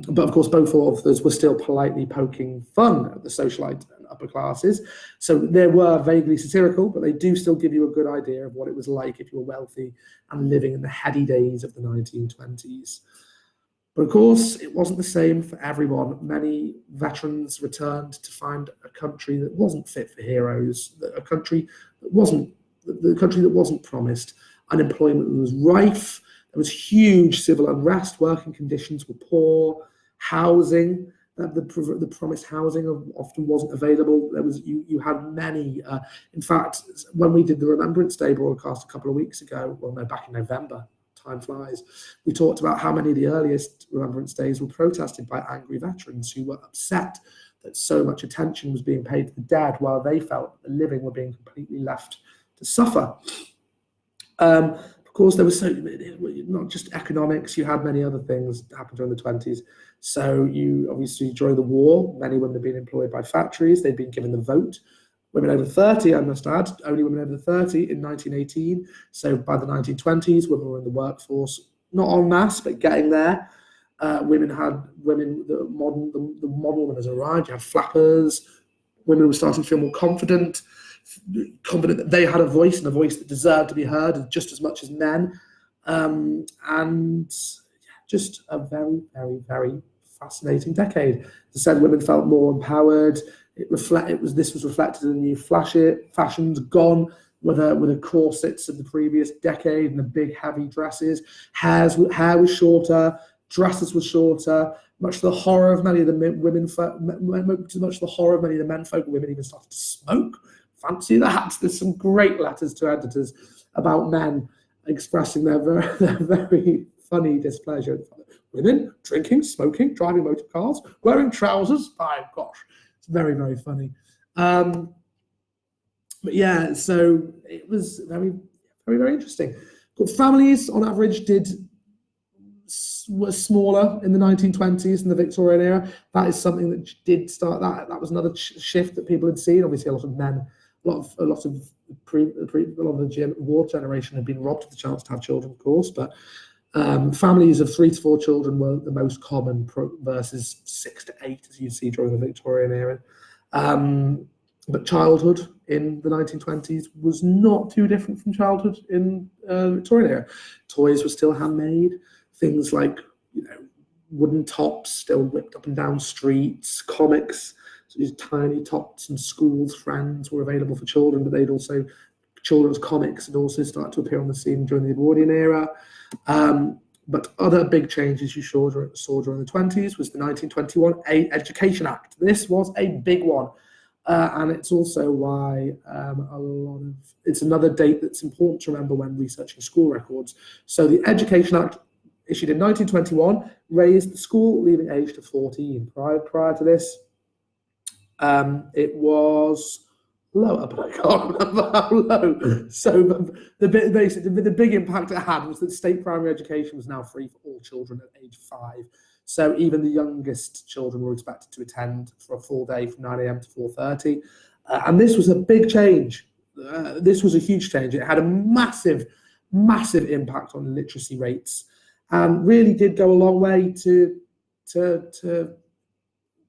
But of course, both authors were still politely poking fun at the socialite and upper classes. So they were vaguely satirical, but they do still give you a good idea of what it was like if you were wealthy and living in the heady days of the 1920s. But of course, it wasn't the same for everyone. Many veterans returned to find a country that wasn't fit for heroes, a country that wasn't the country that wasn't promised. Unemployment was rife. There was huge civil unrest. Working conditions were poor. Housing, the promised housing often wasn't available. There was you had many. In fact, when we did the Remembrance Day broadcast a couple of weeks ago, well, no, back in November. Time flies. We talked about how many of the earliest Remembrance Days were protested by angry veterans who were upset that so much attention was being paid to the dead while they felt that the living were being completely left to suffer. Of course, there was not just economics, you had many other things that happened during the 20s. So you obviously, during the war, many women had been employed by factories, they'd been given the vote. Women over 30, I must add, only women over 30 in 1918. So by the 1920s, women were in the workforce, not en masse, but getting there. The modern women has arrived. You had flappers. Women were starting to feel more confident that they had a voice and a voice that deserved to be heard just as much as men. And just a very, very, very fascinating decade. As I said, women felt more empowered. This was reflected in the new fashions, gone with the corsets of the previous decade and the big heavy dresses. Hair was shorter, dresses were shorter. Much to the horror of many of the men folk, women even started to smoke. Fancy that! There's some great letters to editors about men expressing their very funny displeasure. Women drinking, smoking, driving motor cars, wearing trousers. My gosh. It's very, very funny. But yeah, so it was very, very, very interesting. But families, on average, were smaller in the 1920s and the Victorian era. That is something that did start. That was another shift that people had seen. Obviously, a lot of men, a lot of the war generation had been robbed of the chance to have children, of course, but. Families of 3 to 4 children were the most common versus 6 to 8, as you see during the Victorian era. But childhood in the 1920s was not too different from childhood in the Victorian era. Toys were still handmade. Things like wooden tops still whipped up and down streets. Comics, so these tiny tots and schools, friends were available for children, but children's comics had also started to appear on the scene during the Edwardian era. But other big changes you saw during the 20s was the 1921 Education Act. This was a big one. And it's also why it's another date that's important to remember when researching school records. So the Education Act, issued in 1921, raised the school leaving age to 14. Prior to this, it was lower, but I can't remember how low. So the big impact it had was that state primary education was now free for all children at age 5. So even the youngest children were expected to attend for a full day from 9 a.m. to 4:30. And this was a big change. This was a huge change. It had a massive, massive impact on literacy rates and really did go a long way to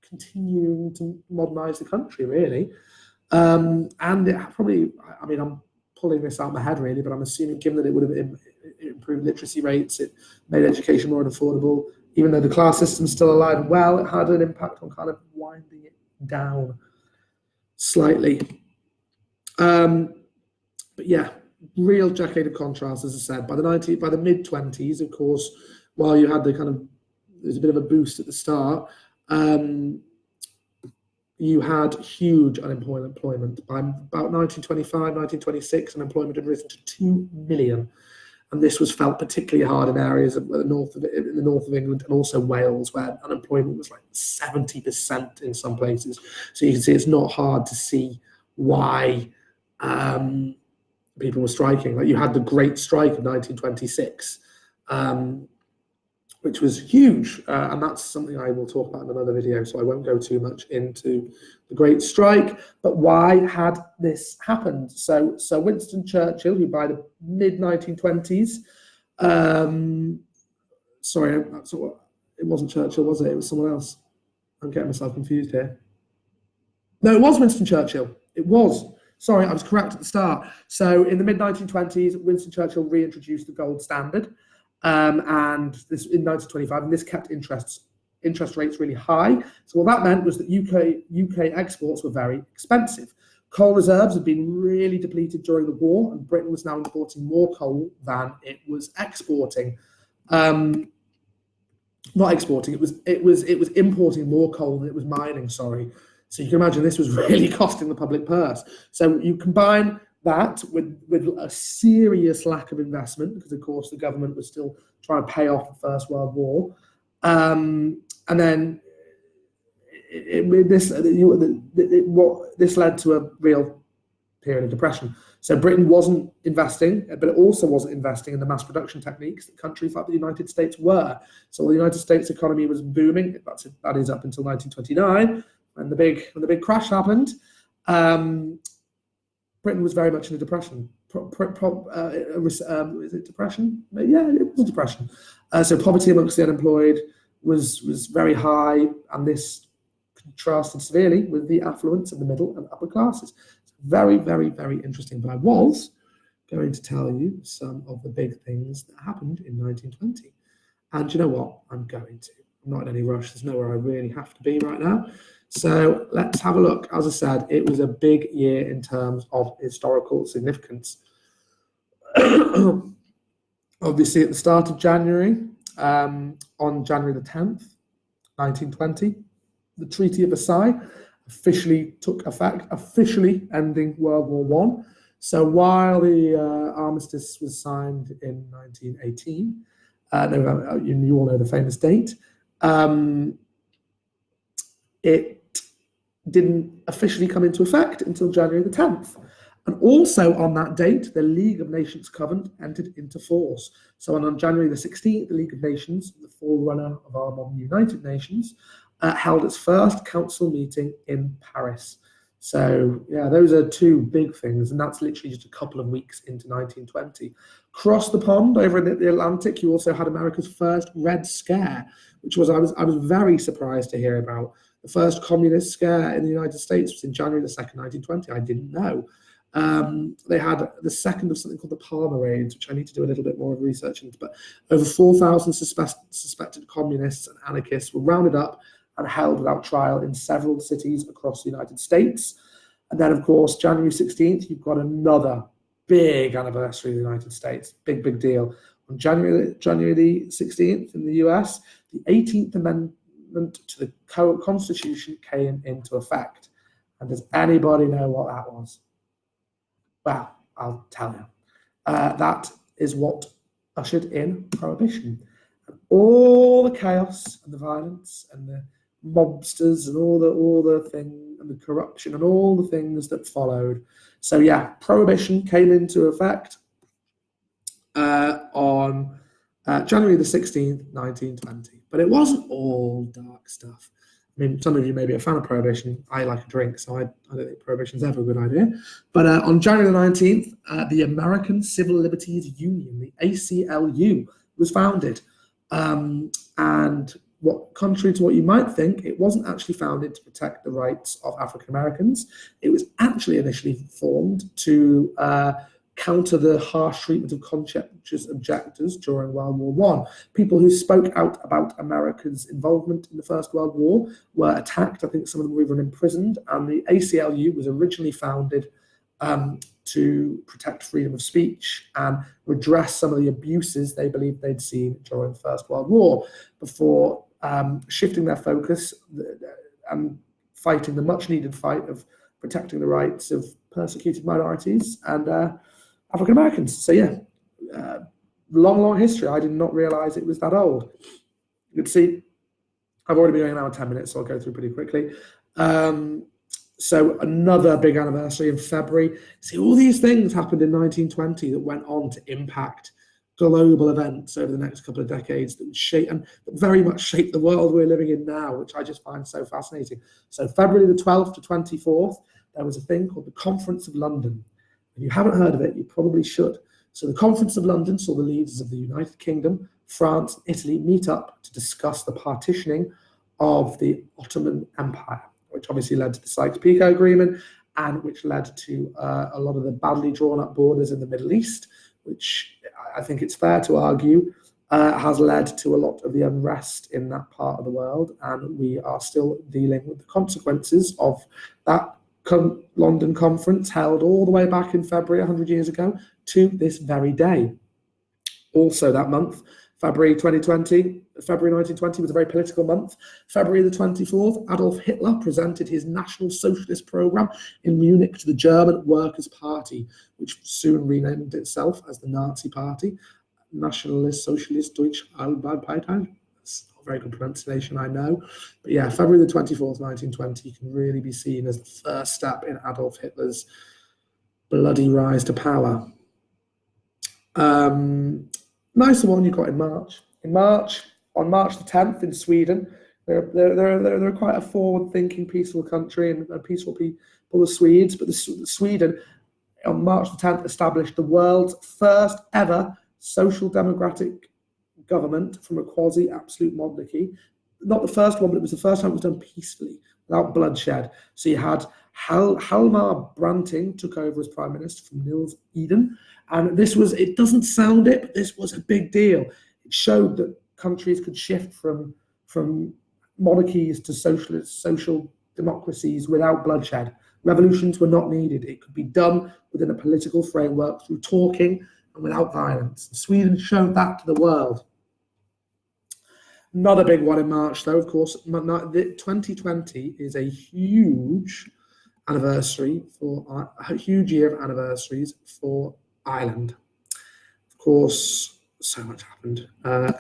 continuing to modernize the country, really. And it probably, I'm pulling this out of my head really, but I'm assuming given that it would have improved literacy rates, it made education more affordable, even though the class system's still alive and well, it had an impact on kind of winding it down slightly. But yeah, real decade of contrast, as I said. By the mid-20s, of course, while you had there's a bit of a boost at the start, you had huge unemployment. By about 1925, 1926, unemployment had risen to 2 million. And this was felt particularly hard in areas in the north of England and also Wales, where unemployment was like 70% in some places. So you can see it's not hard to see why people were striking. Like you had the Great Strike of 1926, which was huge. And that's something I will talk about in another video, so I won't go too much into the Great Strike. But why had this happened? So Winston Churchill, who by the mid-1920s, It wasn't Churchill, was it? It was someone else. I'm getting myself confused here. No, it was Winston Churchill. It was. Sorry, I was correct at the start. So in the mid-1920s, Winston Churchill reintroduced the gold standard, and this in 1925, and this kept interest rates really high. So what that meant was that UK exports were very expensive. Coal reserves had been really depleted during the war, and Britain was now importing more coal than it was exporting. Not exporting, it was importing more coal than it was mining, sorry. So you can imagine this was really costing the public purse. So you combine that with a serious lack of investment, because of course the government was still trying to pay off the First World War. And then this led to a real period of depression. So Britain wasn't investing, but it also wasn't investing in the mass production techniques that countries like the United States were. So the United States economy was booming. That is up until 1929, when the big crash happened. Britain was very much in a depression. Is it depression? Yeah, it was a depression. So poverty amongst the unemployed was very high, and this contrasted severely with the affluence of the middle and upper classes. Very, very, very interesting. But I was going to tell you some of the big things that happened in 1920. And you know what? I'm going to. I'm not in any rush. There's nowhere I really have to be right now. So let's have a look. As I said, it was a big year in terms of historical significance. Obviously, at the start of January, on January the 10th, 1920, the Treaty of Versailles officially took effect, officially ending World War I. So while the armistice was signed in 1918, you all know the famous date, it didn't officially come into effect until January the 10th. And also on that date, the League of Nations Covenant entered into force. So on January the 16th, the League of Nations, the forerunner of our modern United Nations, held its first council meeting in Paris. So yeah, those are two big things, and that's literally just a couple of weeks into 1920. Across the pond, over in the Atlantic, you also had America's first Red Scare, which was I was very surprised to hear about. The first communist scare in the United States was in January the 2nd, 1920. I didn't know. They had the second of something called the Palmer Raids, which I need to do a little bit more of research into, but over 4,000 suspected communists and anarchists were rounded up and held without trial in several cities across the United States. And then, of course, January 16th, you've got another big anniversary of the United States. Big, big deal. On January the 16th in the US, the 18th Amendment to the Constitution came into effect. And does anybody know what that was? Well, I'll tell you. That is what ushered in Prohibition. And all the chaos and the violence and the mobsters and all the thing and the corruption and all the things that followed. So yeah, Prohibition came into effect on January the 16th, 1920. But it wasn't all dark stuff. I mean, some of you may be a fan of Prohibition. I like a drink, so I don't think Prohibition's ever a good idea. But on January the 19th, the American Civil Liberties Union, the ACLU, was founded. And contrary to what you might think, it wasn't actually founded to protect the rights of African Americans. It was actually initially formed to counter the harsh treatment of conscientious objectors during World War I. People who spoke out about America's involvement in the First World War were attacked. I think some of them were even imprisoned. And the ACLU was originally founded to protect freedom of speech and redress some of the abuses they believed they'd seen during the First World War, before shifting their focus and fighting the much-needed fight of protecting the rights of persecuted minorities and African Americans. So yeah, long history. I did not realize it was that old. You can see I've already been going now 10 minutes, so I'll go through pretty quickly. So another big anniversary in February. See, all these things happened in 1920 that went on to impact global events over the next couple of decades that would shape and very much shape the world we're living in now, which I just find so fascinating. So February the 12th to 24th, there was a thing called the Conference of London. If you haven't heard of it, you probably should. So the Conference of London saw the leaders of the United Kingdom, France, and Italy meet up to discuss the partitioning of the Ottoman Empire, which obviously led to the Sykes-Picot Agreement and which led to a lot of the badly drawn up borders in the Middle East, which I think it's fair to argue has led to a lot of the unrest in that part of the world. And we are still dealing with the consequences of that London conference held all the way back in February 100 years ago to this very day. Also that month, February 1920 was a very political month. February the 24th, Adolf Hitler presented his National Socialist program in Munich to the German Workers' Party, which soon renamed itself as the Nazi Party, Nationalist Socialist Deutsche Arbeiterpartei. That's not a very good pronunciation, I know. But yeah, February the 24th, 1920 can really be seen as the first step in Adolf Hitler's bloody rise to power. Nicer one you got in March. On March the 10th in Sweden, they're quite a forward-thinking, peaceful country and a peaceful people, the Swedes. But Sweden, on March the 10th, established the world's first ever social democratic government from a quasi-absolute monarchy. Not the first one, but it was the first time it was done peacefully, without bloodshed. So you had Hjalmar Branting took over as prime minister from Nils Eden. And this was, it doesn't sound it, but this was a big deal. It showed that countries could shift from monarchies to social democracies without bloodshed. Revolutions were not needed. It could be done within a political framework through talking and without violence. Sweden showed that to the world. Not a big one in March, though, of course. 2020 is a huge anniversary a huge year of anniversaries for Ireland. Of course, so much happened.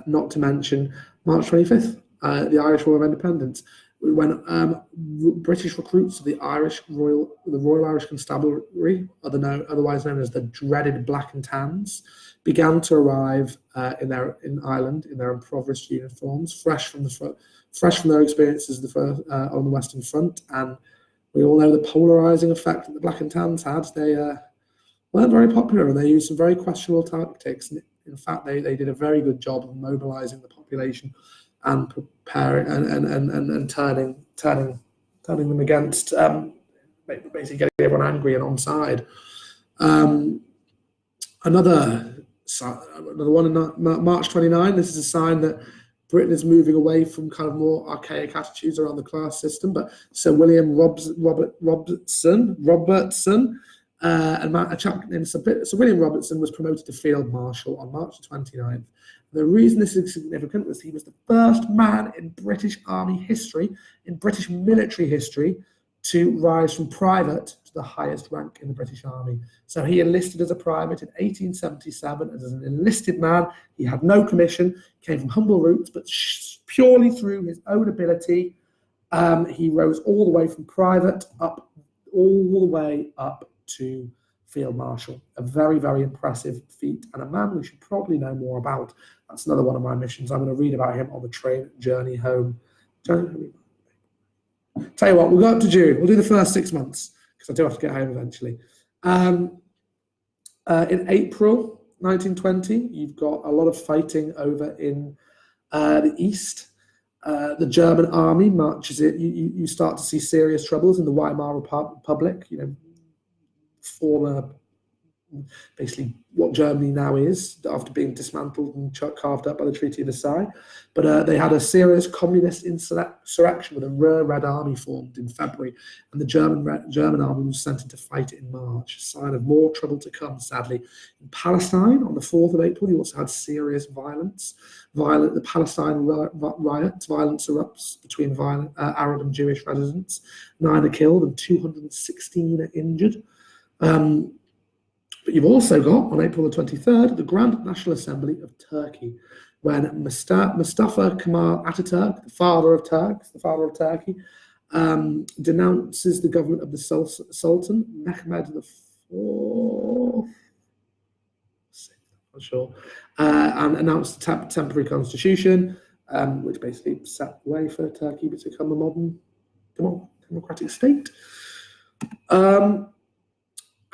Not to mention March 25th, the Irish War of Independence, when British recruits of the Royal Irish Constabulary, otherwise known as the dreaded Black and Tans, began to arrive in Ireland in their impoverished uniforms, fresh from their experiences on the Western Front. And we all know the polarizing effect that the Black and Tans had. They weren't very popular, and they used some very questionable tactics. And in fact, they did a very good job of mobilizing the population and preparing and turning them against, basically getting everyone angry and on side. Another one in March 29. This is a sign that Britain is moving away from kind of more archaic attitudes around the class system. But Sir William Robertson, and a chap named Sir William Robertson was promoted to Field Marshal on March 29th. The reason this is significant was he was the first man in British Army history, in British military history, to rise from private to the highest rank in the British Army. So he enlisted as a private in 1877, and as an enlisted man, he had no commission, came from humble roots, but purely through his own ability, he rose all the way from private all the way up to Field Marshal. A very, very impressive feat, and a man we should probably know more about. That's another one of my missions. I'm going to read about him on the train journey home. Tell you what, we'll go up to June. We'll do the first 6 months, because I do have to get home eventually. In April 1920, you've got a lot of fighting over in the east. The German army marches it. You start to see serious troubles in the Weimar Republic, former, basically what Germany now is, after being dismantled and carved up by the Treaty of Versailles. But they had a serious communist insurrection with a rare Red Army formed in February, and the German army was sent in to fight it in March, a sign of more trouble to come, sadly. In Palestine, on the 4th of April, you also had serious violence. The Palestine riots, violence erupts between Arab and Jewish residents. 9 are killed and 216 are injured. But you've also got, on April the 23rd, the Grand National Assembly of Turkey, when Mustafa Kemal Ataturk, the father of Turkey, denounces the government of the Sultan Mehmed IV, not sure, and announced a temporary constitution, which basically set the way for Turkey to become a modern democratic state.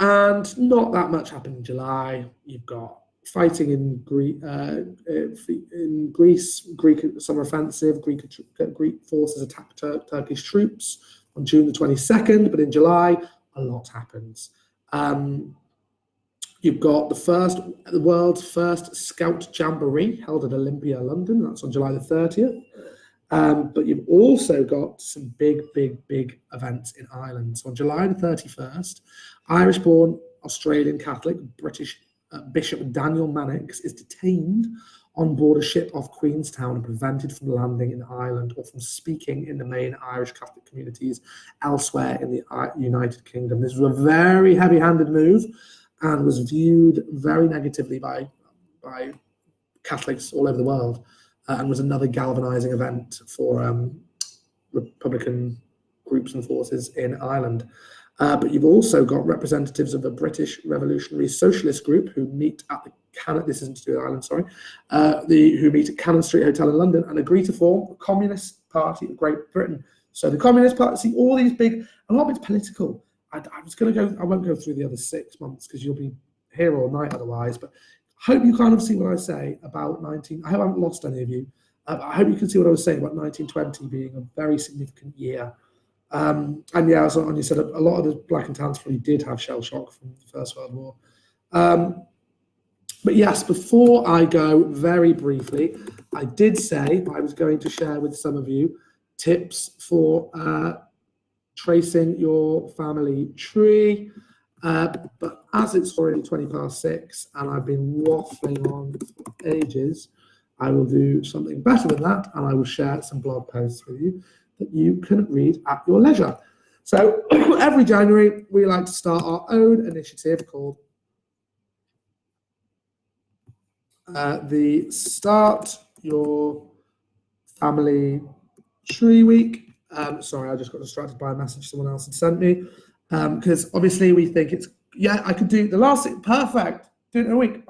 And not that much happened in July. You've got fighting in Greece, Greek summer offensive, Greek forces attacked Turkish troops on June the 22nd, but in July, a lot happens. You've got the world's first Scout Jamboree held at Olympia, London. That's on July the 30th. But you've also got some big events in Ireland. So on July the 31st, Irish-born Australian Catholic British Bishop Daniel Mannix is detained on board a ship off Queenstown and prevented from landing in Ireland or from speaking in the main Irish Catholic communities elsewhere in the United Kingdom. This was a very heavy-handed move and was viewed very negatively by Catholics all over the world, and was another galvanizing event for Republican groups and forces in Ireland. But you've also got representatives of the British Revolutionary Socialist Group who meet at the this isn't to do with Ireland, sorry, who meet at Cannon Street Hotel in London and agree to form the Communist Party of Great Britain. So the Communist Party, see all these big, a lot of it's political. I won't go through the other 6 months because you'll be here all night otherwise, but I hope you kind of see what I say about I hope I haven't lost any of you. I hope you can see what I was saying about 1920 being a very significant year. And yeah, as you said, a lot of the black and tans probably did have shell shock from the First World War. But yes, before I go, very briefly, I did say I was going to share with some of you tips for tracing your family tree. But as it's already 6:20 and I've been waffling on for ages, I will do something better than that, and I will share some blog posts with you that you can read at your leisure. So every January, we like to start our own initiative called the Start Your Family Tree Week. Sorry, I just got distracted by a message someone else had sent me. Because obviously we think it's, I could do the last, perfect, do it in a week,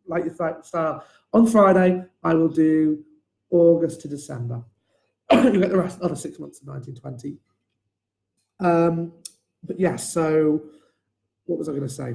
like your style. On Friday, I will do August to December. You get the other 6 months of 1920. But yes, so what was I going to say?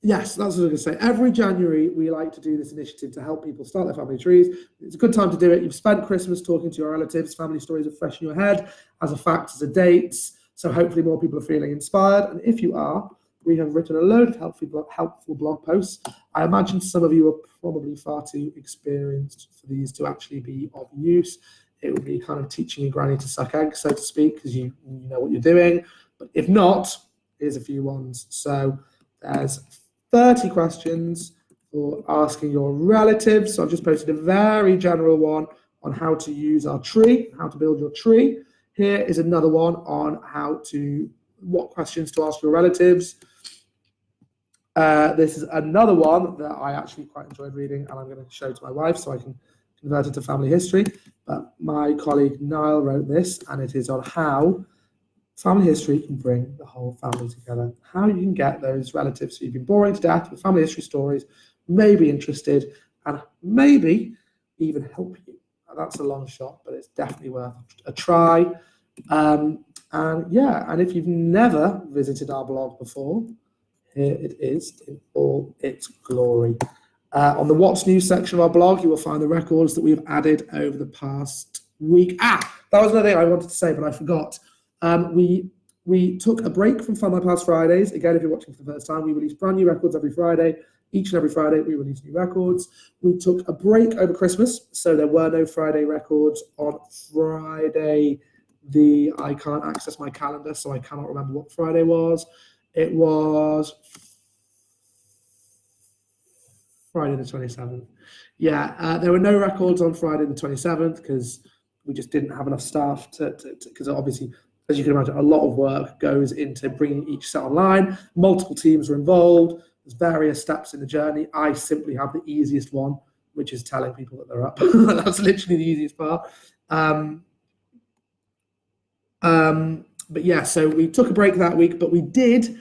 Yes, that's what I was going to say. Every January, we like to do this initiative to help people start their family trees. It's a good time to do it. You've spent Christmas talking to your relatives. Family stories are fresh in your head as a fact, as a dates. So hopefully more people are feeling inspired. And if you are, we have written a load of helpful blog posts. I imagine some of you are probably far too experienced for these to actually be of use. It would be kind of teaching your granny to suck eggs, so to speak, because you know what you're doing. But if not, here's a few ones. So there's 30 questions for asking your relatives. So I've just posted a very general one on how to use our tree, how to build your tree. Here is another one on what questions to ask your relatives. This is another one that I actually quite enjoyed reading, and I'm going to show to my wife so I can convert it to family history. But my colleague Niall wrote this, and it is on how family history can bring the whole family together. How you can get those relatives who you've been boring to death with family history stories, maybe interested, and maybe even help you. That's a long shot, but it's definitely worth a try. And if you've never visited our blog before, here it is in all its glory. On the What's New section of our blog, you will find the records that we've added over the past week. That was another thing I wanted to say, but I forgot. We took a break from Findmypast Fridays. Again, if you're watching for the first time, we release brand new records every Friday. Each and every Friday, we release new records. We took a break over Christmas, so there were no Friday records. On Friday, I can't access my calendar, so I cannot remember what Friday was. It was Friday the 27th. There were no records on Friday the 27th because we just didn't have enough staff because obviously, as you can imagine, a lot of work goes into bringing each set online. Multiple teams are involved. There's various steps in the journey. I simply have the easiest one, which is telling people that they're up. That's literally the easiest part. But yeah, so we took a break that week, but we did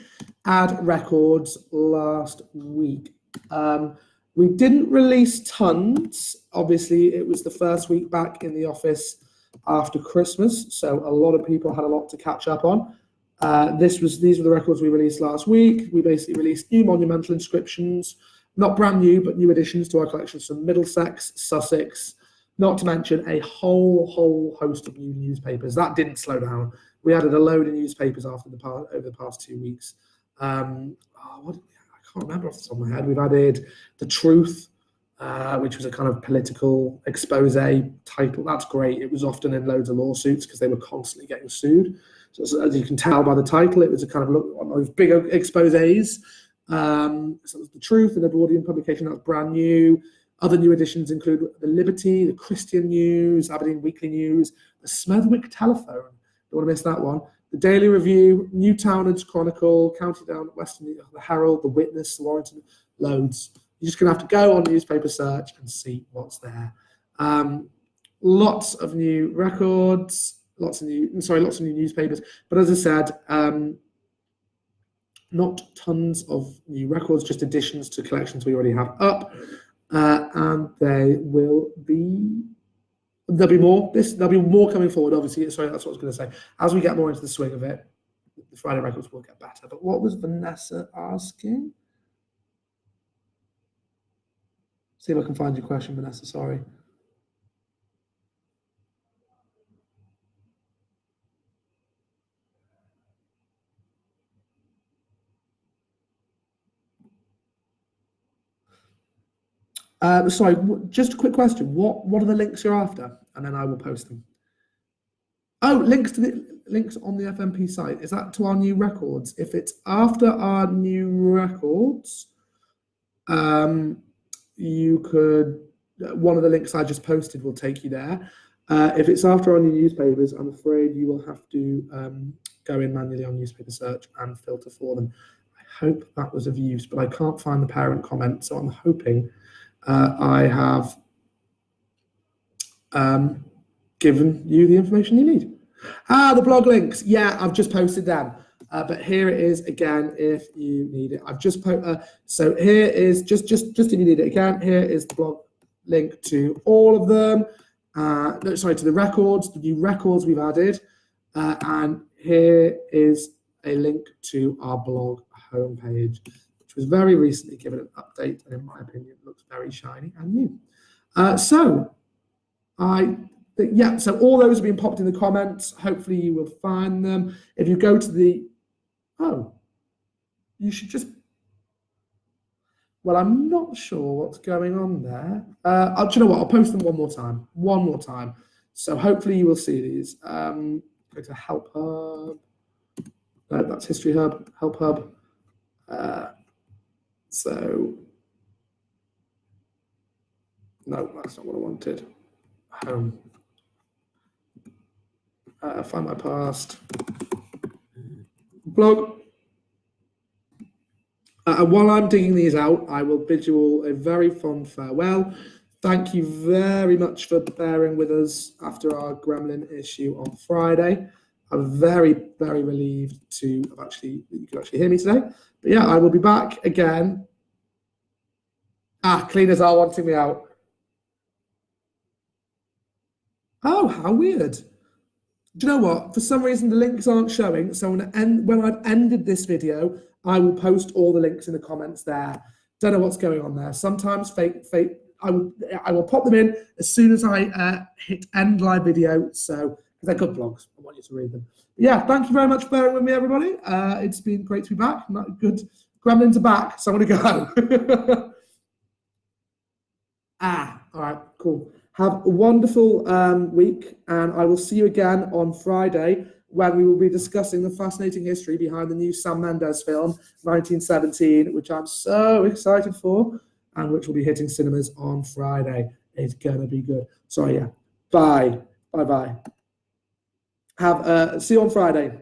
add records last week. We didn't release tons. Obviously, it was the first week back in the office after Christmas, so a lot of people had a lot to catch up on. These were the records we released last week. We basically released new monumental inscriptions, not brand new, but new additions to our collections from Middlesex, Sussex, not to mention a whole host of new newspapers. That didn't slow down. We added a load of newspapers over the past 2 weeks. I can't remember off the top of my head. We've added The Truth, which was a kind of political expose title. That's great. It was often in loads of lawsuits because they were constantly getting sued. So as you can tell by the title, it was a kind of one of those big exposés. So it was The Truth, an Edwardian publication that was brand new. Other new editions include The Liberty, The Christian News, Aberdeen Weekly News, The Smethwick Telephone. Don't want to miss that one. The Daily Review, New Townards Chronicle, County Down, Western, The Herald, The Witness, The Warrington, loads. You're just going to have to go on newspaper search and see what's there. Lots of new records, lots of new newspapers. But as I said, not tons of new records, just additions to collections we already have up. And there'll be more. There'll be more coming forward, obviously. Sorry, that's what I was going to say. As we get more into the swing of it, the Friday records will get better. But what was Vanessa asking? See if I can find your question, Vanessa. Sorry. Sorry, just a quick question. What are the links you're after? And then I will post them. Oh, links on the FMP site. Is that to our new records? If it's after our new records, you could, one of the links I just posted will take you there. If it's after our new newspapers, I'm afraid you will have to go in manually on newspaper search and filter for them. I hope that was of use, but I can't find the parent comment, so I'm hoping I have given you the information you need. The blog links. Yeah, I've just posted them. But here it is again if you need it. I've just so here is just if you need it again. Here is the blog link to all of them. No, sorry, to the records, the new records we've added, and here is a link to our blog homepage, which was very recently given an update, and in my opinion, looks very shiny and new. So all those have been popped in the comments. Hopefully you will find them. If you go to the, you should just, well, I'm not sure what's going on there. Do you know what? I'll post them one more time. So hopefully you will see these. Go to Help Hub. No, that's History Hub, Help Hub. So, no, that's not what I wanted. Home. Findmypast. Blog. And while I'm digging these out, I will bid you all a very fond farewell. Thank you very much for bearing with us after our Gremlin issue on Friday. I'm very, very relieved that you could actually hear me today. But yeah, I will be back again. Cleaners are wanting me out. Oh, how weird. Do you know what? For some reason, the links aren't showing. So when I've ended this video, I will post all the links in the comments there. Don't know what's going on there. Sometimes fake. I will pop them in as soon as I hit end live video. So they're good blogs. I want you to read them. But yeah, thank you very much for bearing with me, everybody. It's been great to be back. Not good. Gremlins are back, so I'm gonna go. All right, cool. Have a wonderful week, and I will see you again on Friday when we will be discussing the fascinating history behind the new Sam Mendes film, 1917, which I'm so excited for, and which will be hitting cinemas on Friday. It's gonna be good. Sorry, yeah. Bye. Bye-bye. See you on Friday.